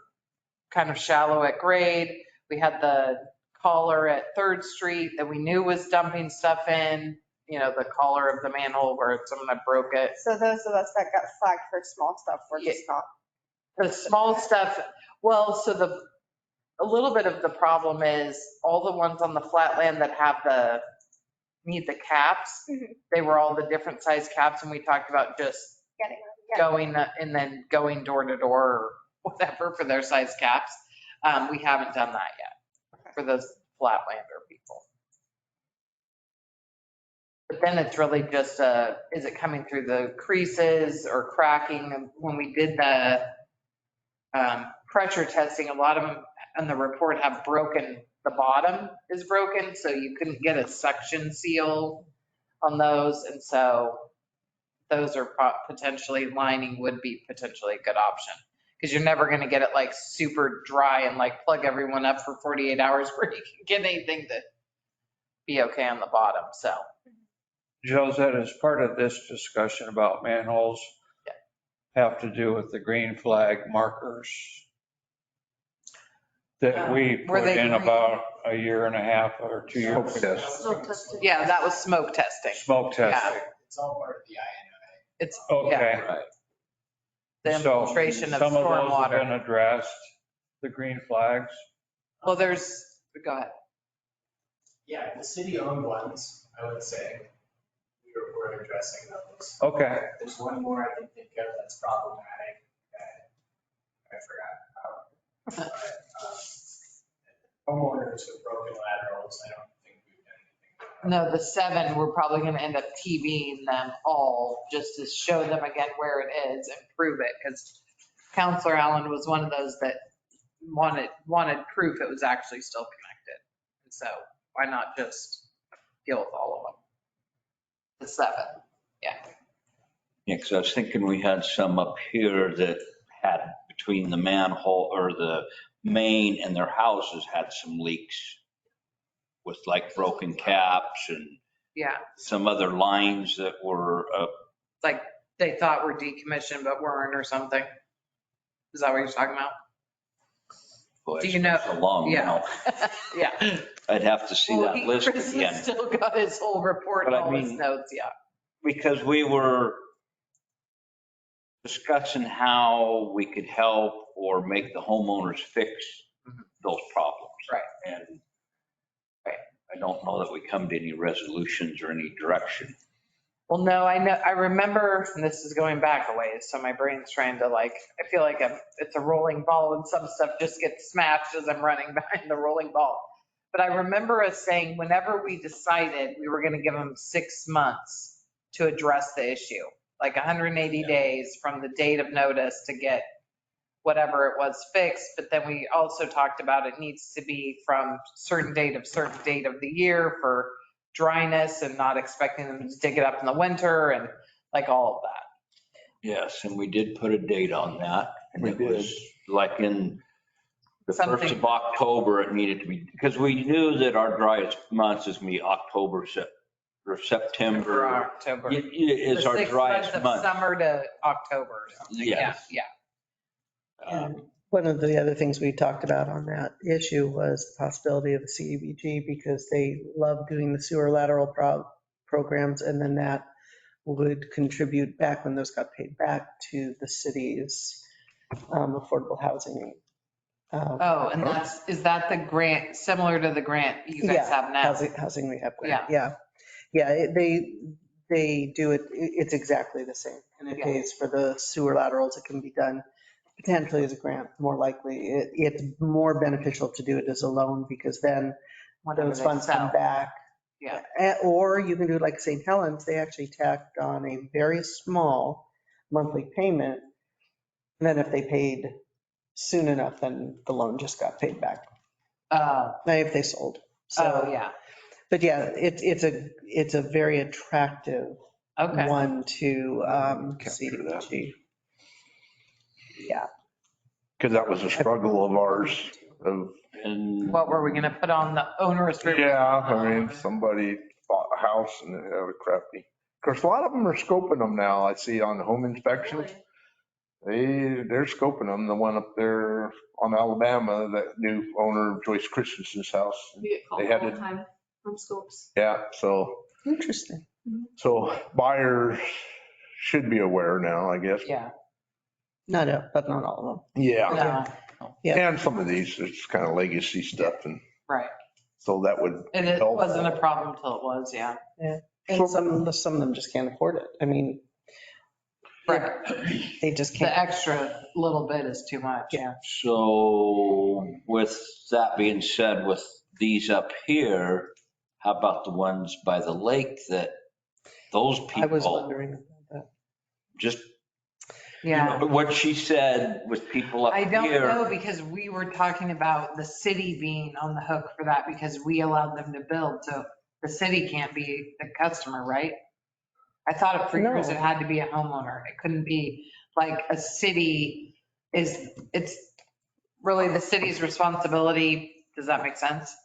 kind of shallow at grade. We had the collar at 3rd Street that we knew was dumping stuff in, the collar of the manhole where someone had broke it. so those of us that got flagged for small stuff were just not. The small stuff, well, so a little bit of the problem is all the ones on the flatland that need the caps, Mhm. they were all the different size caps, and we talked about just Getting them. Yeah. going and then going door to door or whatever for their size caps. We haven't done that yet for those flatlander people. But then it's really just, is it coming through the creases or cracking? When we did the pressure testing, a lot of them on the report have broken, the bottom is broken, so you couldn't get a suction seal on those. And so those are potentially, lining would be potentially a good option. Because you're never going to get it like super dry and like plug everyone up for 48 hours where you can get anything to be okay on the bottom, so. Josette, as part of this discussion about manholes, have to do with the green flag markers that we Were put they in green? about a year and a half or 2 years. Smoke test. smoke testing. Yeah, that was smoke testing. Smoke testing. It's all part of the INI. It's, Okay. yeah, Right. the So infiltration of some of those have been stormwater. addressed, the green flags. Well, go ahead. Yeah, the city-owned ones, I would say, we're addressing those. Okay. There's one more I can think of that's problematic that I forgot about. But, homeowners with broken laterals, I don't think we've done anything. No, the 7, we're probably going to end up TVing them all just to show them again where it is and prove it. Because Counselor Allen was one of those that wanted proof it was actually still connected. And so why not just deal with all of them? The 7, yeah. Yeah, because I was thinking we had some up here that had between the manhole or the main and their houses had some leaks with like broken caps and Yeah, some other lines that were, like they thought were decommissioned but weren't or something. Is that what you're talking about? Boy, Do it's you know- been so long yeah. now. Yeah. I'd have to see Well, that list Chris has again. still got his whole report and But I all his mean- notes, yeah. Because we were discussing how we could help or make the homeowners fix those problems. Right. And I don't know that we come to any resolutions or any direction. Well, no, I remember, and this is going back a ways, so my brain's trying to I feel like it's a rolling ball and some stuff just gets smashed as I'm running behind the rolling ball. But I remember us saying whenever we decided we were going to give them 6 months to address the issue, like 180 days from the date of notice to get whatever it was fixed. But then we also talked about it needs to be from certain date of the year for dryness and not expecting them to dig it up in the winter and all of that. Yes, and we did put a date on that. And We it was did. like in the 1st Something- of October, it needed to be, because we knew that our driest months is me October, or September October. is The our 6 driest months of month. summer to October or something. Yeah, Yes. yeah. And one of the other things we talked about on that issue was the possibility of a CDBG because they love doing the sewer lateral programs, and then that would contribute back when those got paid back to the city's affordable housing. Oh, and is that the grant, similar to the grant you guys have now? Housing rehab grant, yeah. Yeah, they do it, it's exactly the same. And it Yeah. pays for the sewer laterals. It can be done potentially as a grant, more likely. It's more beneficial to do it as a loan because then Whenever those they funds come sell. back. Yeah. Or you can do it like St. Helens, they actually tacked on a very small monthly payment. And then if they paid soon enough, then the loan just got paid back. If they sold. So, Yeah. but yeah, it's a very attractive Okay. one to Capture that. CDBG. Yeah. Because that was a struggle of ours of, And What were we going to put on the onerous? yeah, I mean, somebody bought a house and it had a crappy. Of course, a lot of them are scoping them now. I see on the home inspections. They're scoping them. The one up there on Alabama, that new owner Joyce Christensen's house. We get called They had all it. the time from scopes. Yeah, so Interesting. buyers should be aware now, I guess. Yeah. But not all of them. Yeah. No, Yeah. And some of these, it's kind of legacy stuff. And right. so that would, And it wasn't a problem till it was, yeah. And some of them just can't afford it. I mean, Right. they just The can't. extra little bit is too much, yeah. so with that being said, with these up here, how about the ones by the lake that those I was people wondering about that. just, Yeah. but what she said with people up I don't here. know because we were talking about the city being on the hook for that because we allowed them to build. So the city can't be the customer, right? I thought for years No. it had to be a homeowner. It couldn't be like a city it's really the city's responsibility. Does that make sense?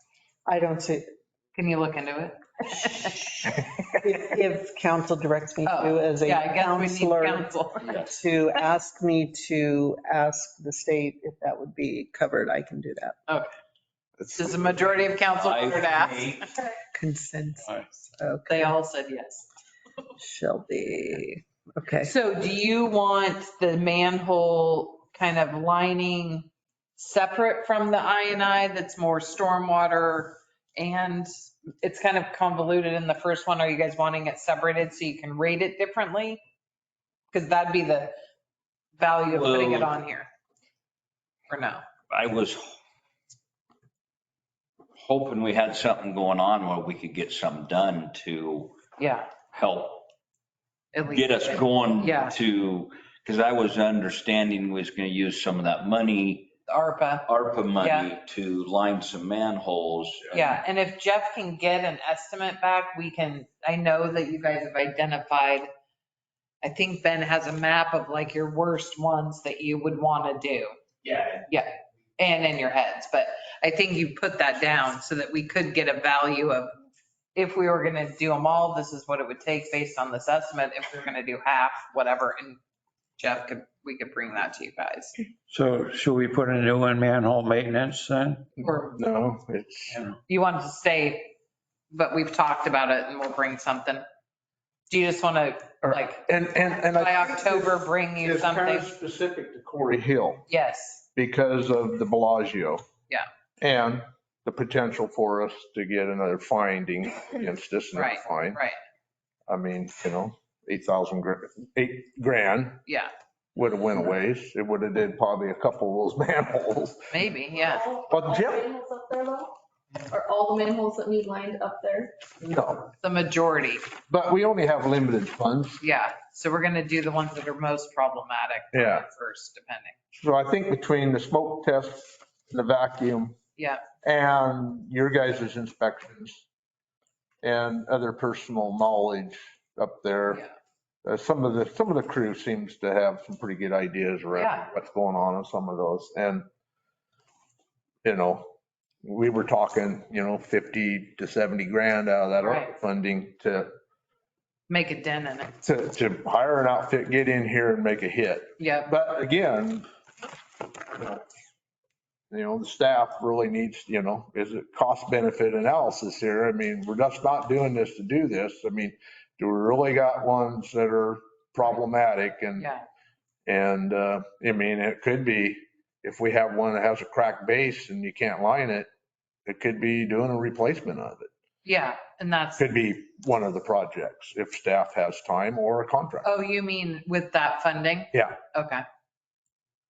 I don't see, Can you look into it? if council directs me Oh, to as a Yeah, I guess we need counselor counsel. Yes. to ask me to ask the state if that would be covered, I can do that. Does the majority of council want her to ask? Consensus. Okay, They all said yes. shall be. Okay. So do you want the manhole kind of lining separate from the I that's more stormwater? And it's kind of convoluted in the first one. Are you guys wanting it separated so you can rate it differently? Because that'd be the value of putting it on here. Or no? I was hoping we had something going on where we could get something done to Yeah. help At least. get us going Yeah. to, because I was understanding we was going to use some of that money, ARPA. ARPA money, Yeah. to line some manholes. Yeah, and if Jeff can get an estimate back, I know that you guys have identified, I think Ben has a map of like your worst ones that you would want to do. Yeah. And in your heads, but I think you put that down so that we could get a value of, if we were going to do them all, this is what it would take based on this estimate. If we we're going to do half, whatever, and we could bring that to you guys. So should we put a new one, manhole maintenance then? Or No, it's, Yeah. you want to stay, but we've talked about it and we'll bring something. Do you just want to like and by I think October bring you it's kind something? of specific to Corey Hill Yes. because of the Bellagio. Yeah. And the potential for us to get another finding against us and Right, that's fine. right. I mean, 8 grand Yeah, would have went a ways. It would have did probably a couple of those manholes. maybe, yeah. But All the Jim- manholes up there though? Are all the manholes that need lined up there? No, The majority. but we only have limited funds. Yeah. So we're going to do the ones that are most problematic Yeah. first, depending. So I think between the smoke test, the vacuum. Yeah. And your guys' inspections and other personal knowledge up there. Yeah. Some of the crew seems to have some pretty good ideas Yeah. around what's going on in some of those. And, we were talking, 50 to 70 grand out of that Right. ARPA funding to Make a dent in it. to hire an outfit, get in here and make a hit. Yeah. But again, the staff really needs, is it cost benefit analysis here? I mean, we're just not doing this to do this. I mean, do we really got ones that are problematic? And, Yeah. and I mean, it could be, if we have one that has a cracked base and you can't line it, it could be doing a replacement of it. Yeah. And that's, Could be one of the projects if staff has time or a contract. oh, you mean with that funding? Yeah. Okay.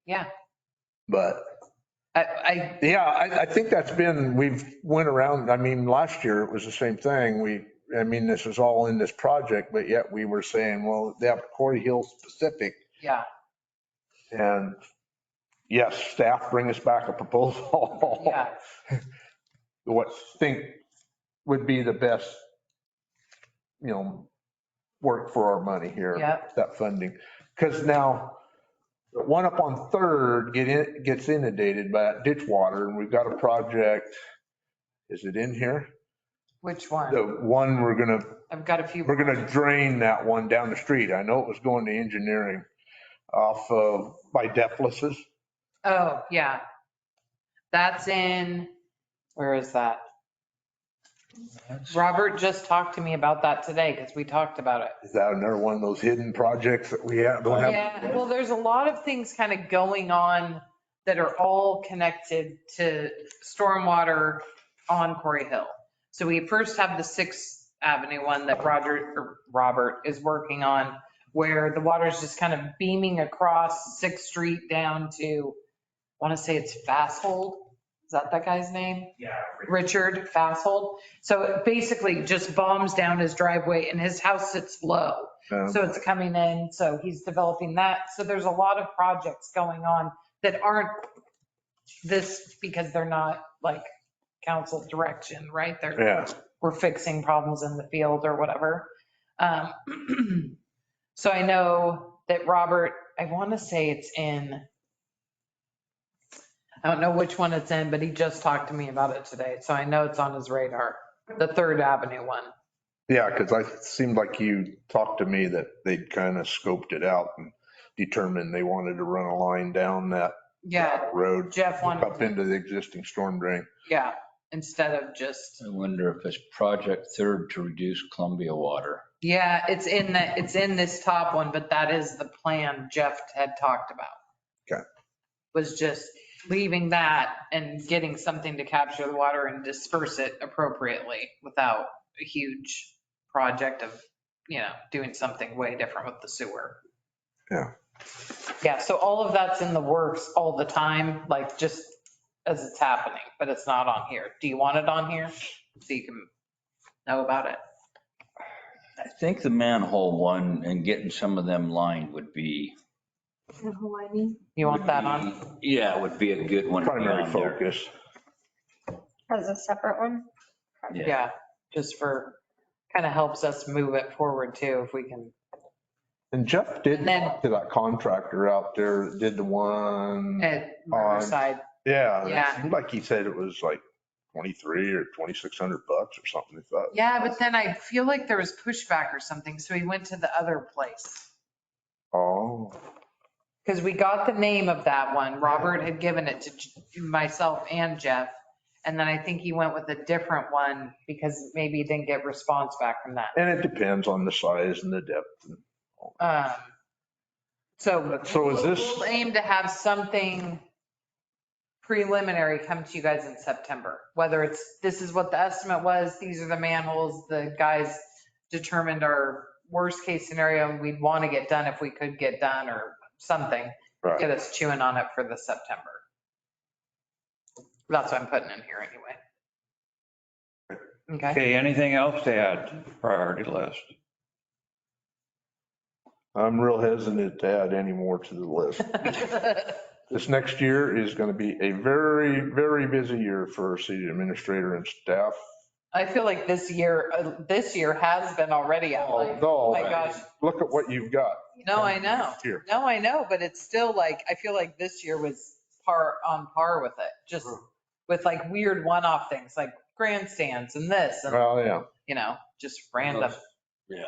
Yeah. But I yeah, I think that's been, we've went around, I mean, last year it was the same thing. This is all in this project, but yet we were saying, well, they have Corey Hill specific. yeah. And yes, staff bring us back a proposal. Yeah. What think would be the best, work for our money here. Yeah. That funding. Because now the one up on Third gets inundated by that ditch water and we've got a project. Is it in here? Which one? The one I've got a few. we're gonna drain that one down the street. I know it was going to engineering off of by Deflis's. Oh, yeah. That's in, where is that? Robert just talked to me about that today because we talked about it. Is that another one of those hidden projects that we don't have? Yeah, well, there's a lot of things kind of going on that are all connected to stormwater on Corey Hill. So we first have the 6th Avenue one that Robert is working on, where the water is just kind of beaming across 6th Street down to, I want to say it's Fasthold. Is that guy's name? Yeah. Richard Fasthold. So it basically just bombs down his driveway and his house sits low. So it's coming in. So he's developing that. So there's a lot of projects going on that aren't this because they're not like council direction, right? Yeah. We're fixing problems in the field or whatever. So I know that Robert, I want to say it's in, I don't know which one it's in, but he just talked to me about it today. So I know it's on his radar, the 3rd Avenue one. Yeah, because it seemed like you talked to me that they'd kind of scoped it out and determined they wanted to run a line down that road. Jeff wanted up into the existing storm drain. Yeah, instead of just. I wonder if it's Project Third to reduce Columbia water. Yeah, it's in this top one, but that is the plan Jeff had talked about. Okay. Was just leaving that and getting something to capture the water and disperse it appropriately without a huge project of, doing something way different with the sewer. Yeah. Yeah, so all of that's in the works all the time, like just as it's happening, but it's not on here. Do you want it on here? So you can know about it. I think the manhole one and getting some of them lined would be. Manhole lining? You want that on? Yeah, would be a good one. to be Primary on there. focus. As a separate one. Yeah, just for, kind of helps us move it forward too, if we can. And Jeff did And then- talk to that contractor out there that did the one. At Riverside. Yeah. Yeah. It seemed like he said it was like 23 or 2,600 bucks or something. He thought. Yeah, but then I feel like there was pushback or something, so he went to the other place. Oh. Because we got the name of that one. Robert had given it to myself and Jeff. And then I think he went with a different one because maybe he didn't get response back from that. And it depends on the size and the depth. So So is this, we'll aim to have something preliminary come to you guys in September. Whether it's, this is what the estimate was, these are the manholes, the guys determined our worst case scenario and we'd want to get done if we could get done or something. Right. Get us chewing on it for the September. That's what I'm putting in here anyway. Okay. Okay, anything else to add to the priority list? I'm real hesitant to add any more to the list. This next year is going to be a very, very busy year for our city administrator and staff. I feel like this year has been already. Oh my gosh. Look at what you've got. No, I know. Here. No, I know, but it's still like, I feel like this year was on par with it. Just with like weird one-off things like grandstands and this and, Well, yeah. you know, just random. Yeah.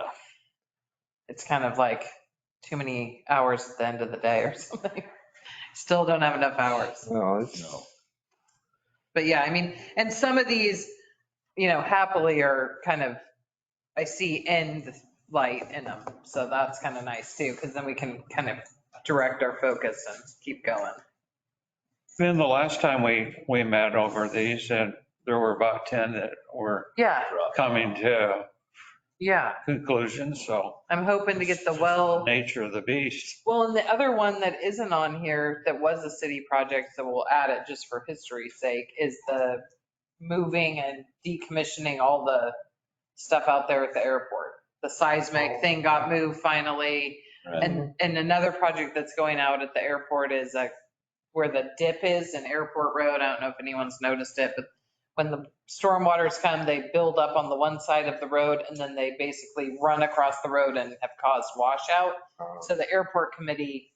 It's kind of like too many hours at the end of the day or something. Still don't have enough hours. No, it's, No. But yeah, I mean, and some of these, you know, happily are kind of, I see end light in them. So that's kind of nice too, because then we can kind of direct our focus and keep going. Then the last time we met over these, and there were about 10 that were Yeah, coming to yeah. conclusions, so I'm hoping to get the nature of the beast. well, and the other one that isn't on here that was a city project, so we'll add it just for history's sake, is the moving and decommissioning all the stuff out there at the airport. The seismic thing got moved finally. Right. And another project that's going out at the airport is where the dip is in Airport Road. I don't know if anyone's noticed it, but when the storm waters come, they build up on the one side of the road and then they basically run across the road and have caused washout. So the airport committee,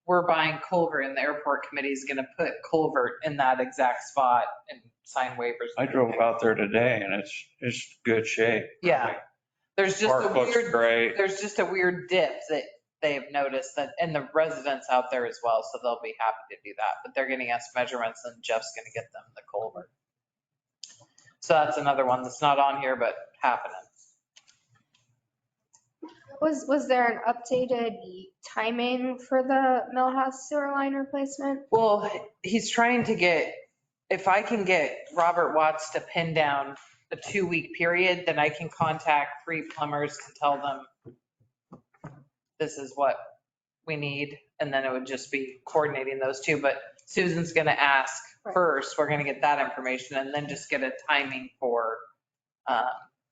we're buying culvert and the airport committee is going to put culvert in that exact spot and sign waivers. I drove out there today and it's good shape. Yeah. There's just Park looks great. there's just a weird dip that they've noticed that, and the residents out there as well. So they'll be happy to do that, but they're getting us measurements and Jeff's going to get them the culvert. So that's another one that's not on here, but happening. Was there an updated timing for the Millhouse sewer line replacement? Well, he's trying to get, if I can get Robert Watts to pin down a 2-week period, then I can contact 3 plumbers and tell them this is what we need. And then it would just be coordinating those two. But Susan's going to ask first, we're going to get that information and then just get a timing for.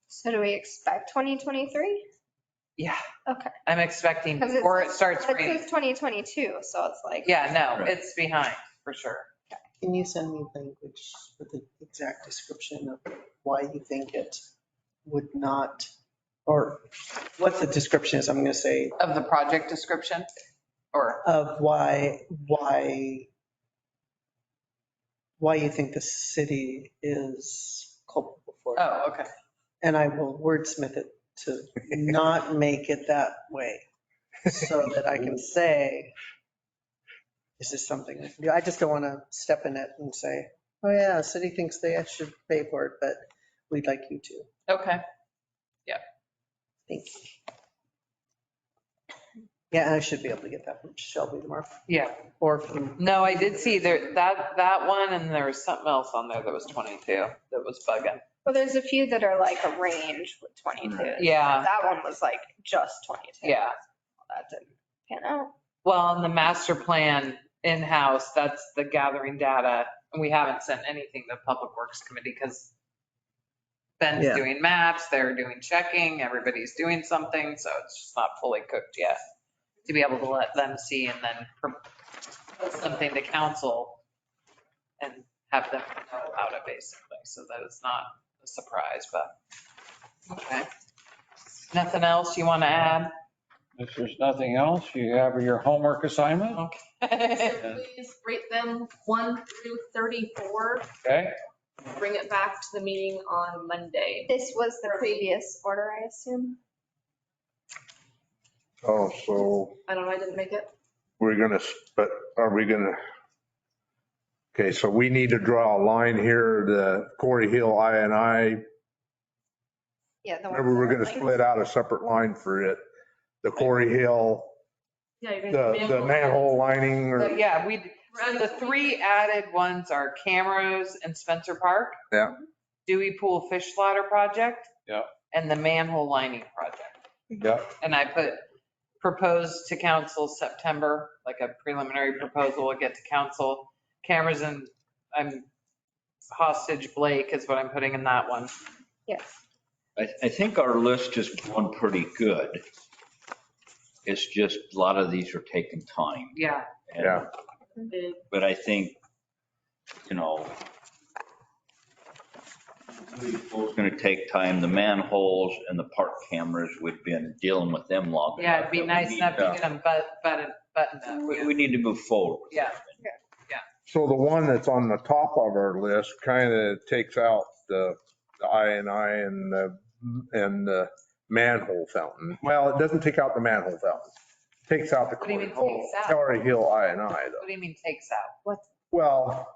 So do we expect 2023? Yeah. Okay. I'm expecting Because before it starts It raining. says 2022, so it's like. Yeah, no, Right. it's behind for sure. Can you send me language with the exact description of why you think it would not, or what the description is, I'm going to say, Of the project description or, of why you think the city is culpable for it. oh, okay. And I will wordsmith it to not make it that way so that I can say, is this something we can do? I just don't want to step in it and say, oh yeah, the city thinks they should pay for it, but we'd like you to. Okay. Thank you. Yeah, and I should be able to get that from Shelby tomorrow. Yeah. Or from, No, I did see there, that one, and there was something else on there that was 22 that was bugging. Well, there's a few that are like a range with 22. Yeah. That one was like just 22. Yeah. That didn't pan out. Well, in the master plan in-house, that's the gathering data. And we haven't sent anything to Public Works Committee because Ben's Yeah. doing maps, they're doing checking, everybody's doing something. So it's just not fully cooked yet to be able to let them see and then propose something to council and have them know about it basically. So that is not a surprise, but okay. Nothing else you want to add? If there's nothing else, you have your homework assignment, Okay. Please rate them 1 through 34. okay? Bring it back to the meeting on Monday. This was the previous order, I assume. oh, so I don't know, I didn't make it. we're gonna, but are we gonna? Okay, so we need to draw a line here, the Corey Hill INI. Yeah. the ones Remember, we're that are gonna linked. split out a separate line for it. The Corey Hill, Yeah, you're gonna. the manhole lining So, or, yeah, so the 3 added ones are Camrose and Spencer Park. Yeah. Dewey Pool Fish Slaughter Project. Yeah. And the manhole lining project. yeah, And I put proposed to council September, like a preliminary proposal will get to council. Cameras and I'm hostage Blake is what I'm putting in that one. Yes. I think our list is going pretty good. It's just a lot of these are taking time. Yeah. And- Yeah. But I think, you know, it's going to take time. The manholes and the park cameras, we've been dealing with them long. Yeah, it'd be enough. nice enough to get them buttoned up. We need to move forward. Yeah. so the one that's on the top of our list kind of takes out the INI and the manhole fountain. Well, it doesn't take out the manhole fountain. It takes out the What do you mean Corey takes out? Corey Hill INI What though. do you mean takes out? Well,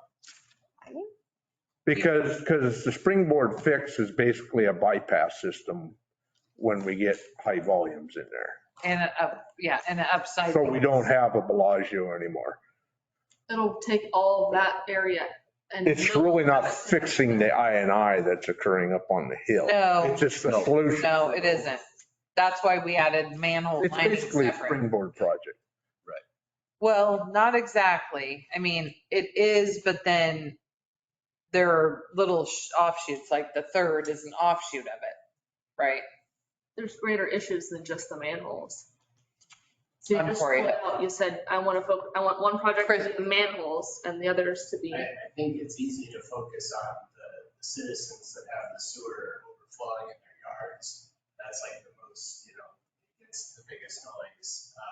because the springboard fix is basically a bypass system when we get high volumes in there. And and an upside. So we don't have a Bellagio anymore. It'll take all of that area and. It's really not fixing the INI that's occurring up on the hill. No, It's just a solution. no, it isn't. That's why we added manhole It's lining basically a separate. springboard project. Well, not exactly. I mean, it is, but then there are little offshoots, like the 3rd is an offshoot of it, right? There's greater issues than just the manholes. So you I'm just for split it. out, you said, I want one project to be the manholes and the others to be. I think it's easy to focus on the citizens that have the sewer overflowing in their yards. That's like the most, it's the biggest noise, and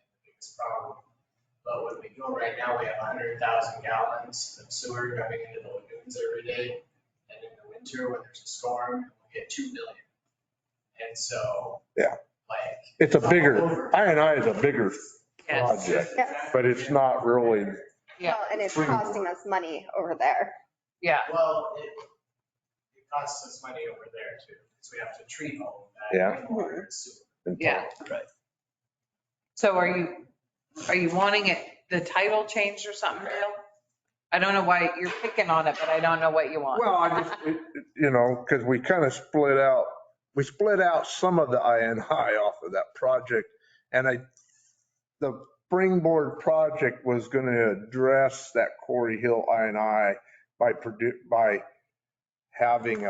the biggest problem. But when we go right now, we have 100,000 gallons of sewer coming into the lagoons every day. And in the winter, when there's a storm, we get 2 million. And so. Yeah. Like. It's a bigger, INI is a bigger Yes. project, Yes. but it's not really, Yeah. Well, and it's costing us money over there. Yeah, Well, it costs us money over there too, because we have to treat all of that. Yeah. rainwater and sewer. yeah. Right. So are you wanting it, the title changed or something, Dale? I don't know why you're picking on it, but I don't know what you want. well, I just, because we kind of we split out some of the INI off of that project. And the springboard project was going to address that Corey Hill INI by having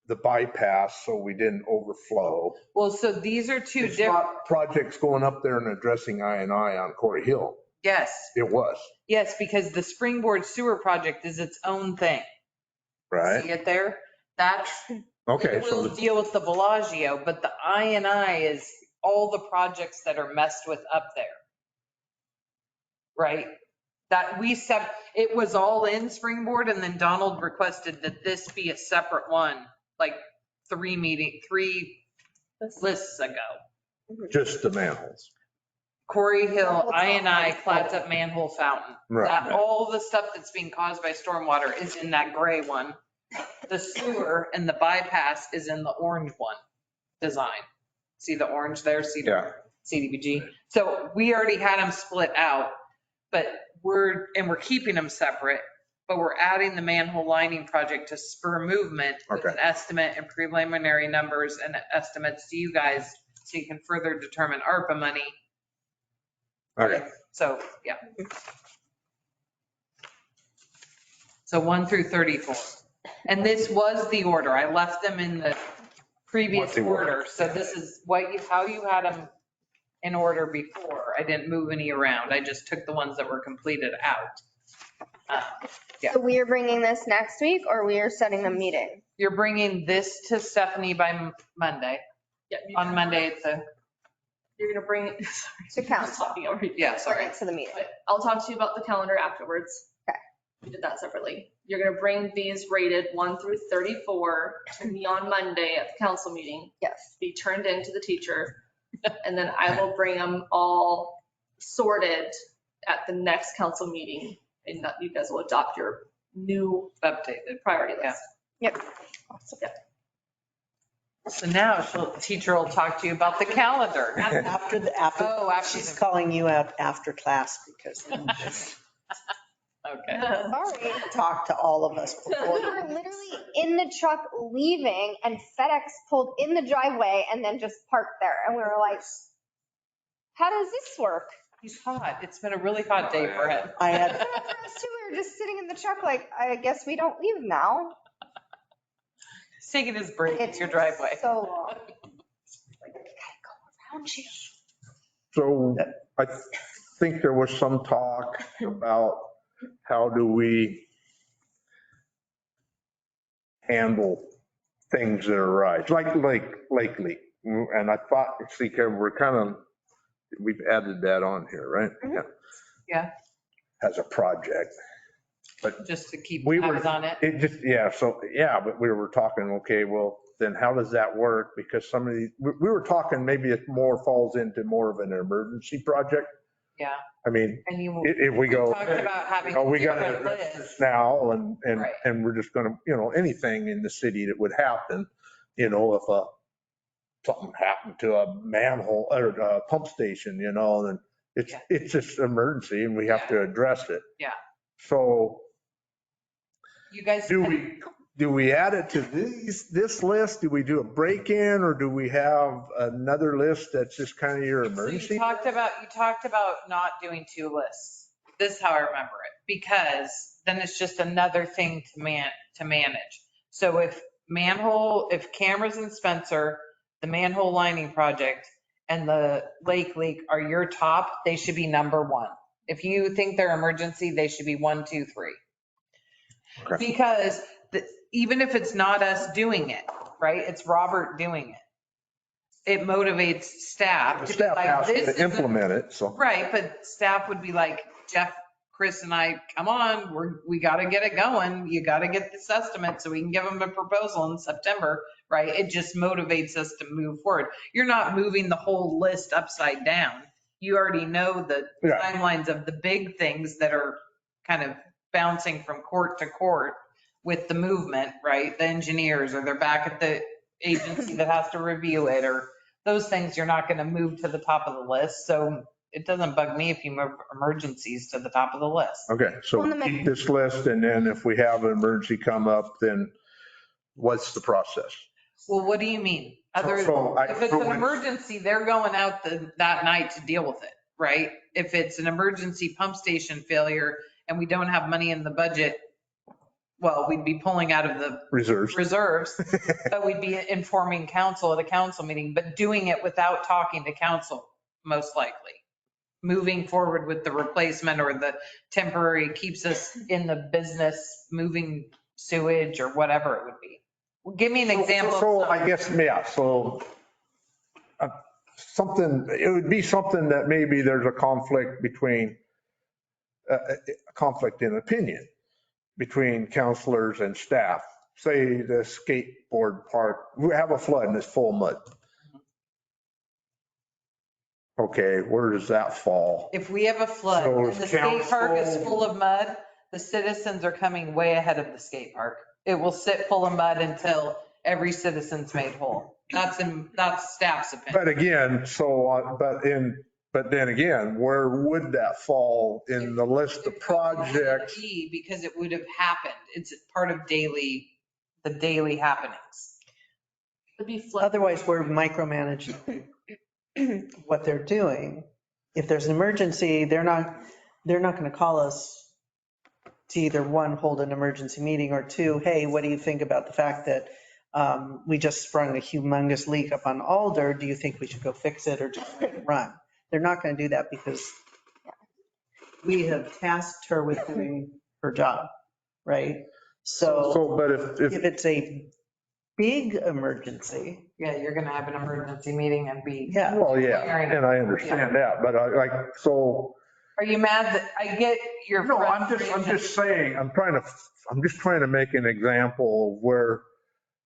the bypass so we didn't overflow. Well, so these are 2 It's different, not projects going up there and addressing INI on Corey Hill. yes, It was, because the Springboard Sewer Project is its own thing. right? See it there? That's, Okay, it so will deal with the Bellagio, but the INI is all the projects that are messed with up there. Right? That it was all in Springboard and then Donald requested that this be a separate one, like 3 lists ago. just the manholes. Corey Hill, What's all INI, that? Clatsop Manhole Fountain. Right. That all the stuff that's being caused by stormwater is in that gray one. The sewer and the bypass is in the orange one design. See the orange there? Yeah. CDBG. So we already had them split out, but we're keeping them separate, but we're adding the manhole lining project to spur movement with an estimate and preliminary numbers and estimates to you guys so you can further determine ARPA money. Okay. So, yeah. So 1 through 34. And this was the order. I left them in the previous order. So this is how you had them in order before. I didn't move any around. I just took the ones that were completed out. Yeah. So we are bringing this next week or we are setting a meeting? You're bringing this to Stephanie by Monday. Yeah, On Monday, You're gonna bring it. To council. yeah, Or sorry. into the meeting? But I'll talk to you about the calendar afterwards. Okay. We did that separately. You're gonna bring these rated 1 through 34 to me on Monday at the council meeting, Yes. be turned into the teacher. And then I will bring them all sorted at the next council meeting, and that you guys will adopt your new Updated. priority list. Yep. Awesome. So now teacher will talk to you about the calendar. After Oh, after she's the- calling you out after class because Okay. Sorry. talk to all of us We before. were literally in the truck leaving and FedEx pulled in the driveway and then just parked there. And we were like, how does this work? He's hot. It's been a really hot day for him. I had, For us too, we were just sitting in the truck like, I guess we don't leave now. He's taking his break. It's your took driveway. So long. Like, we gotta go around you. So I think there was some talk about how do we handle things that arise, like lately. And I thought, see, Kevin, we've added that on here, right? Mhm. Yeah. As a project. Just to keep We were, tabs on it. it just, but we were talking, okay, well, then how does that work? Because some of these, we were talking, maybe it more falls into more of an emergency project. Yeah. I mean, And you if we go, talked about having we got to different address lists. this now Right. and we're just going to, anything in the city that would happen, if something happened to a manhole or a pump station, then it's just an emergency and we have to address it. Yeah. So You guys. do we add it to this list? Do we do a break-in or do we have another list that's just kind of your So emergency? you talked about not doing two lists. This is how I remember it, because then it's just another thing to manage. So if cameras in Spencer, the manhole lining project and the lake leak are your top, they should be number one. If you think they're emergency, they should be 1, 2, 3. Okay. Because even if it's not us doing it, right? It's Robert doing it. It motivates staff The to be staff like, has this to is implement it, so. right, but staff would be like, Jeff, Chris and I, come on, we got to get it going. You got to get this estimate so we can give them a proposal in September, right? It just motivates us to move forward. You're not moving the whole list upside down. You already know the Yeah. timelines of the big things that are kind of bouncing from court to court with the movement, right? The engineers, or they're back at the agency that has to review it, or those things you're not going to move to the top of the list. So it doesn't bug me if you move emergencies to the top of the list. Okay, so Well, we keep this list and then if we have an emergency come up, then what's the process? Well, what do you mean? So If it's an emergency, they're going out that night to deal with it, right? If it's an emergency pump station failure and we don't have money in the budget, well, we'd be pulling out of the Reserves. but we'd be informing council at a council meeting, but doing it without talking to council, most likely. Moving forward with the replacement or the temporary keeps us in the business, moving sewage or whatever it would be. Give me an example. So I guess, so it would be something that maybe there's a conflict in opinion between counselors and staff. Say the skateboard park, we have a flood and it's full of mud. Okay, where does that fall? If we have a flood So and is the skate park is council- full of mud, the citizens are coming way ahead of the skate park. It will sit full of mud until every citizen's made whole. That's staff's opinion. But again, but then again, where would that fall in the list of It probably wouldn't projects? be, because it would have happened. It's part of the daily happenings. It'd be flood. Otherwise, we're micromanaging what they're doing. If there's an emergency, they're not going to call us to either one, hold an emergency meeting, or two, hey, what do you think about the fact that we just sprung a humongous leak up on Alder? Do you think we should go fix it or just let it run? They're not going to do that because we have tasked her with doing her job, right? So But if it's a big emergency, Yeah, you're going to have an emergency meeting and be. yeah. well, yeah, and I understand that, but Are you mad that I get your no, I'm frustration? just saying, I'm just trying to make an example of where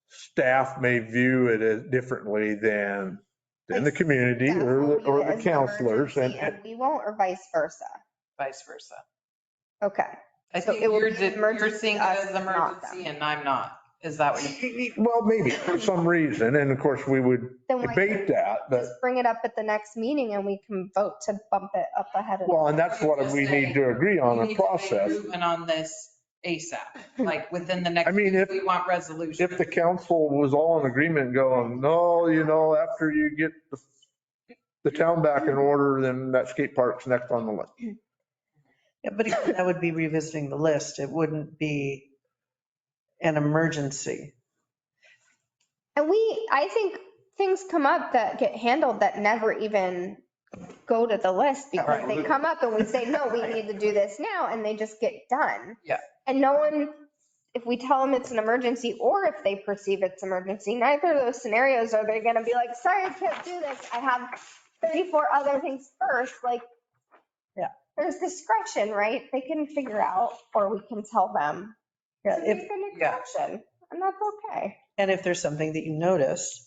staff may view it as differently than the community Staff will view or it the as an counselors. emergency and we won't, or vice versa. vice versa. Okay. I So think it would you're, be you're emergency seeing it us, as not emergency them. and I'm not. Is that what you? Well, maybe for some reason, and of course, we would Then why debate can't that, but, just bring it up at the next meeting and we can vote to bump it up ahead of. well, and that's what we need to agree on, We a need to make process. movement on this ASAP, like within the next, I mean, week, we want resolution. If the council was all in agreement going, no, after you get the town back in order, then that skate park's next on the list. Yeah, but again, that would be revisiting the list. It wouldn't be an emergency. And I think things come up that get handled that never even go to the list because they come up and we say, no, we need to do this now, and they just get done. Yeah. And no one, if we tell them it's an emergency or if they perceive it's emergency, neither of those scenarios are they going to be like, sorry, I can't do this. I have 34 other things first. Like, yeah, there's discretion, right? They can figure out, or we can tell them to make an exception, and that's okay. And if there's something that you noticed,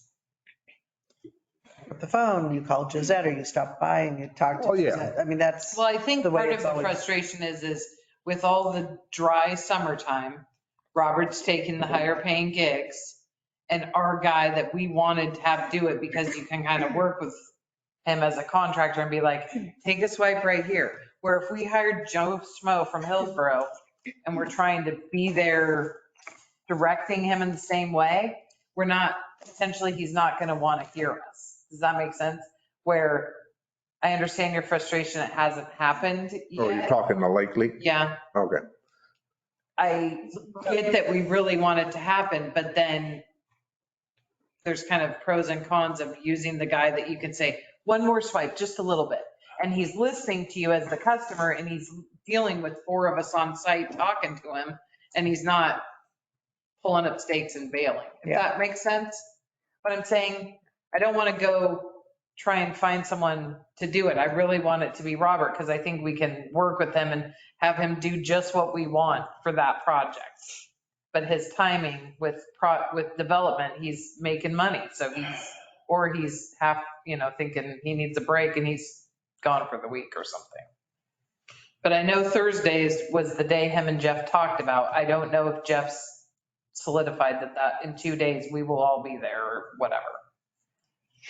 with the phone, you call Gisette or you stop by and you talk to Oh, yeah. Gisette. I mean, that's, Well, I think the way part of it's the always- frustration is with all the dry summertime, Robert's taking the higher paying gigs and our guy that we wanted to have do it because you can kind of work with him as a contractor and be like, take a swipe right here. Where if we hired Joe Schmo from Hillsborough and we're trying to be there directing him in the same way, we're not, potentially he's not going to want to hear us. Does that make sense? Where I understand your frustration, it hasn't happened Oh, you're yet. talking the lake leak? Yeah, Okay. I get that we really want it to happen, but then there's kind of pros and cons of using the guy that you can say, one more swipe, just a little bit. And he's listening to you as the customer and he's dealing with 4 of us on site talking to him and he's not pulling up stakes and bailing. If that makes sense? But I'm saying, I don't want to go try and find someone to do it. I really want it to be Robert because I think we can work with him and have him do just what we want for that project. But his timing with development, he's making money. So he's half, thinking he needs a break and he's gone for the week or something. But I know Thursdays was the day him and Jeff talked about. I don't know if Jeff's solidified that in 2 days we will all be there or whatever.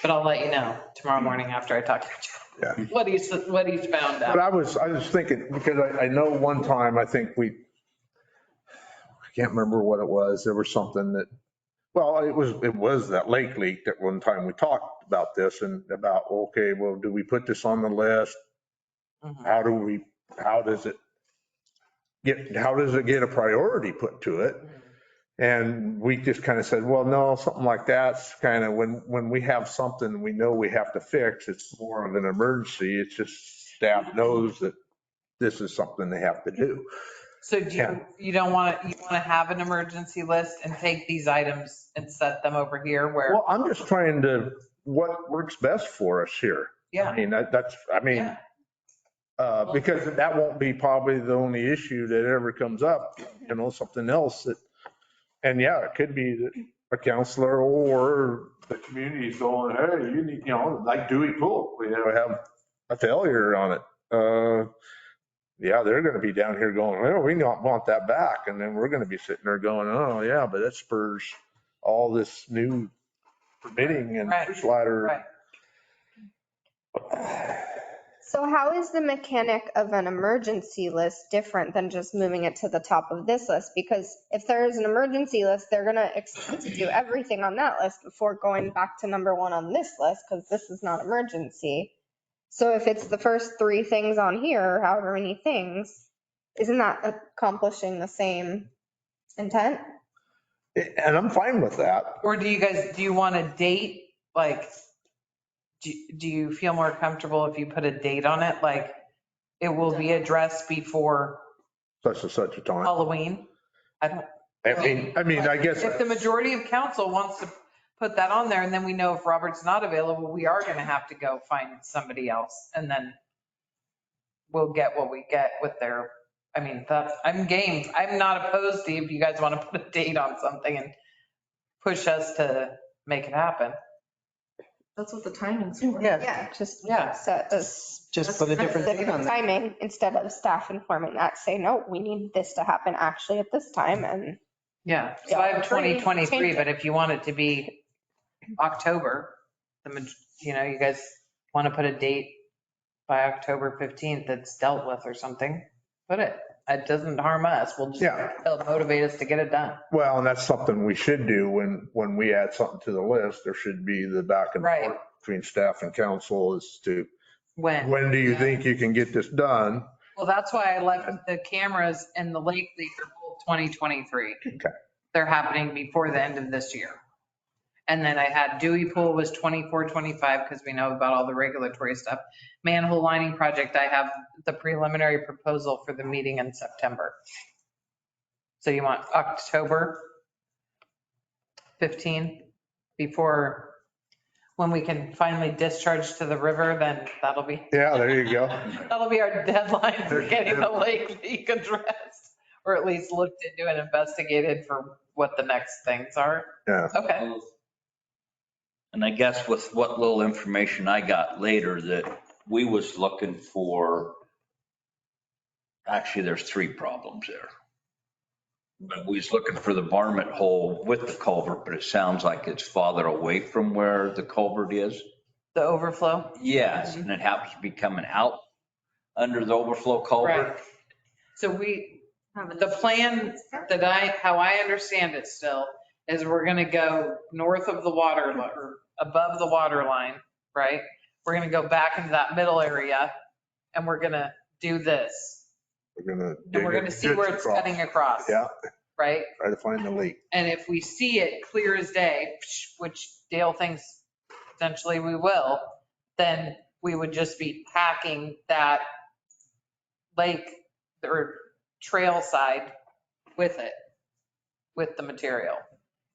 But I'll let you know tomorrow morning after I talk to Jeff. Yeah. What he's found out. But I was thinking, because I know one time, I think I can't remember what it was. There was something that, well, it was that lake leak that one time we talked about this and about, okay, well, do we put this on the list? Mhm. How does it get a priority put to it? And we just kind of said, well, no, something like that's kind of when we have something we know we have to fix, it's more of an emergency. It's just staff knows that this is something they have to do. So you want to have an emergency list and take these items and set them over here where? Well, I'm just trying to, what works best for us here. Yeah. I mean, Yeah. because that won't be probably the only issue that ever comes up, something else that, and yeah, it could be that a counselor or the community's going, hey, you need, like Dewey Pool, we have a failure on it. Yeah, they're going to be down here going, well, we don't want that back. And then we're going to be sitting there going, oh yeah, but that spurs all this new permitting and push ladder. Right. So how is the mechanic of an emergency list different than just moving it to the top of this list? Because if there is an emergency list, they're going to expect to do everything on that list before going back to number 1 on this list, because this is not emergency. So if it's the first 3 things on here, however many things, isn't that accomplishing the same intent? And I'm fine with that. Or do you want a date? Like, do you feel more comfortable if you put a date on it? Like it will be addressed before Such and such a time. Halloween? I mean, I guess. If the majority of council wants to put that on there and then we know if Robert's not available, we are going to have to go find somebody else. And then we'll get what we get with I'm game. I'm not opposed to if you guys want to put a date on something and push us to make it happen. That's what the timing's for. Yeah, Yeah, just Yeah. set a just put a different date on that. timing instead of staff informing that, say, no, we need this to happen actually at this time and. Yeah, so I have Agree. 2023, Change it. but if you want it to be October, you guys want to put a date by October 15th that's dealt with or something, put it. It doesn't harm us. We'll just, Yeah. it'll motivate us to get it done. Well, and that's something we should do when we add something to the list. There should be the back and Right. forth between staff and council as to When do you Yeah. think you can get this done? Well, that's why I left the cameras in the lake leak are both 2023. Okay. They're happening before the end of this year. And then I had Dewey Pool was 24, 25 because we know about all the regulatory stuff. Manhole lining project, I have the preliminary proposal for the meeting in September. So you want October 15 before, when we can finally discharge to the river, then that'll be. Yeah, there you go. That'll be our deadline for getting the lake leak addressed, or at least looked into and investigated for what the next things are. Yeah. Okay. And I guess with what little information I got later, that we was looking for, actually, there's 3 problems there. But we was looking for the varmint hole with the culvert, but it sounds like it's farther away from where the culvert is. The overflow. Yes, and it happens to be coming out under the overflow culvert. Right. So the plan that how I understand it still is we're going to go north of the water or above the water line, right? We're going to go back into that middle area and we're going to do this. We're going to. And we're going to see where it's cutting across. Yeah. Right? Try to find the leak. And if we see it clear as day, which Dale thinks potentially we will, then we would just be packing that lake or trail side with it, with the material,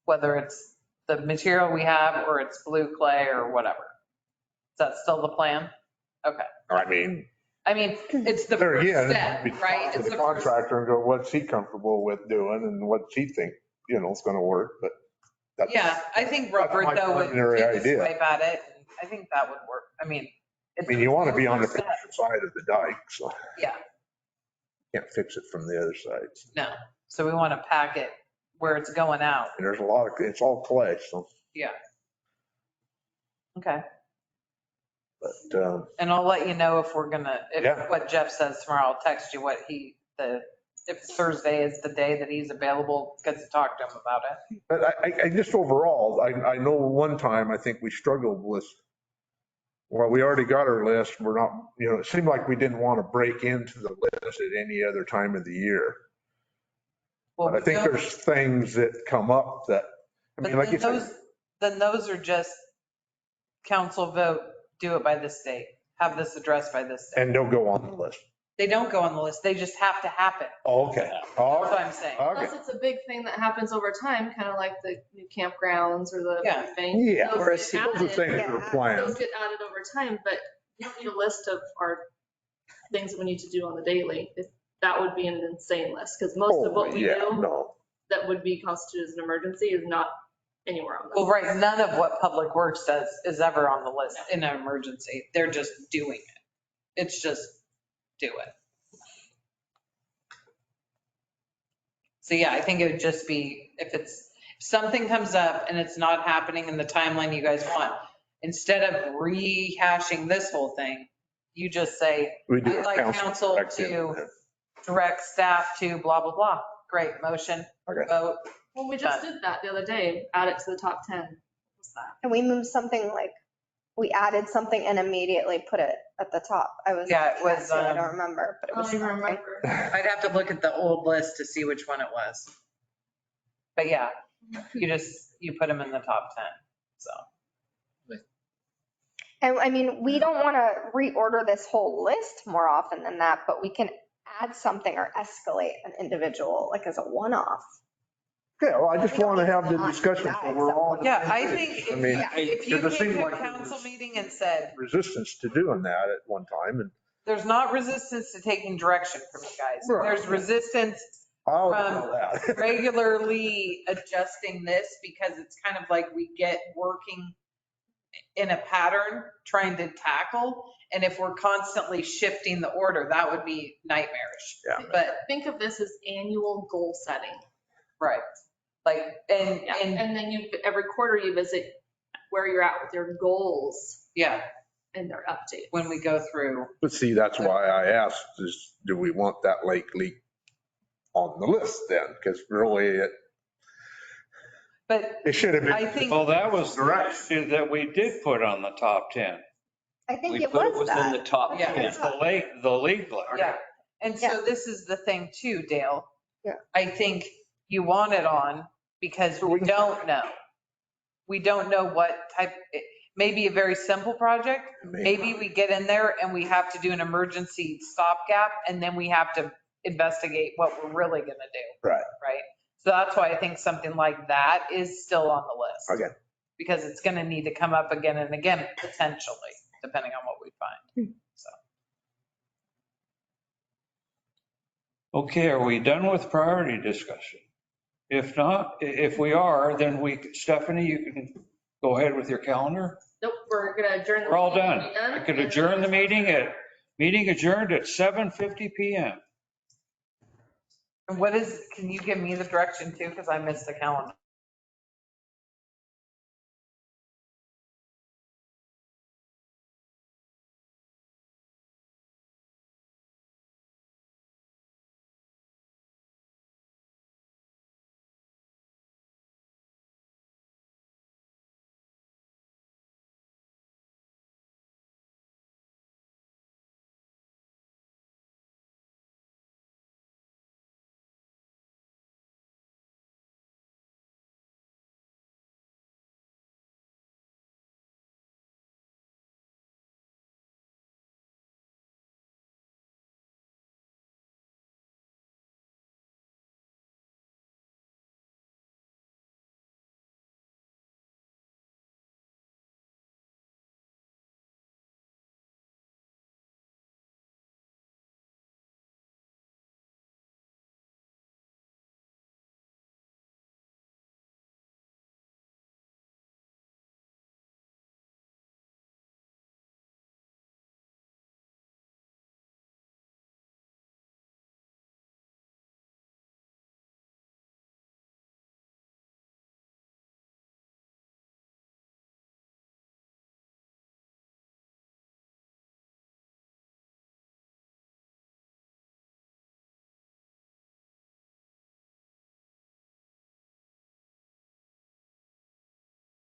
whether it's the material we have or it's blue clay or whatever. Is that still the plan? Okay. I mean, it's the there first again, step, right? to It's the the first. contractor and go, what's he comfortable with doing and what's he think, is going to work, but. that's- Yeah, I think that's my Robert, though, would preliminary take a idea. swipe at it. I think that would work. You want to be on the first step. picture side of the dike, so. Yeah. Can't fix it from the other side. No, so we want to pack it where it's going out. And there's it's all clay, so, Yeah. Okay. but, And I'll let you know if we're gonna, Yeah. what Jeff says tomorrow. I'll text you what if Thursday is the day that he's available, get to talk to him about it. But I just overall, I know one time, I think we struggled with, well, we already got our list. We're not, it seemed like we didn't want to break into the list at any other time of the year. Well, But I think we don't- there's things that come up that, but like you then said, those are just council vote, do it by this date, have this addressed by this date. and they'll go on the list. They don't go on the list. They just have to happen. Oh, okay. That's Oh, what I'm saying. okay. Plus, it's a big thing that happens over time, kind of like the new campgrounds or the Yeah. thing. Yeah, Those or get those are added- things that are planned. Those get added over time, but you don't need a list of our things that we need to do on the daily. That would be an insane list, because most of what Oh, we yeah, do no. that would be constituted as an emergency is not anywhere on this. Well, right, none of what Public Works does is ever on the list in an emergency. They're just doing it. It's just do it. So yeah, I think it would just be, if something comes up and it's not happening in the timeline you guys want, instead of rehashing this whole thing, you just say, We do I'd a like council directive. to direct staff to blah, blah, blah. Great, motion, Okay. vote. Well, we just did that the other day, add it to the top 10. What's that? And we moved something like, we added something and immediately put it at the top. Yeah, it was, I don't remember, but it I was don't even something. remember. I'd have to look at the old list to see which one it was. But yeah, you put them in the top 10, so. And we don't want to reorder this whole list more often than that, but we can add something or escalate an individual, like as a one-off. Yeah, well, I just want to have the discussion so we're all. Yeah, I think I mean, if you it just came seemed to a like there council was meeting and said, resistance to doing that at one time, and there's not resistance to taking direction from you guys. Right. There's resistance I'll know that. regularly adjusting this because it's kind of like we get working in a pattern trying to tackle. And if we're constantly shifting the order, that would be nightmarish. Yeah. But, Think of this as annual goal setting. right, like, and, Yeah. and, And then every quarter you visit where you're at with your goals yeah, and their updates. when we go through. But see, that's why I asked is, do we want that lake leak on the list then? Because really But it should have I been. think, Well, that was the issue that we did put on the top 10. I think We it put it was within the that. top Yeah. 10. It's the league list. yeah. And so this is the thing too, Dale. Yeah. I think you want it on because we don't know. We don't know what type, maybe a very simple project. Maybe we get in there and we have to do an emergency stopgap and then we have to investigate what we're really going to do. Right. Right. So that's why I think something like that is still on the list. Okay. Because it's going to need to come up again and again, potentially, depending on what we find. So. Okay, are we done with priority discussion? If not, if we are, then Stephanie, you can go ahead with your calendar. Nope, we're gonna adjourn. The We're all meeting. done. I could adjourn the meeting adjourned at 7:50 PM. And can you give me the direction too? Because I missed the calendar.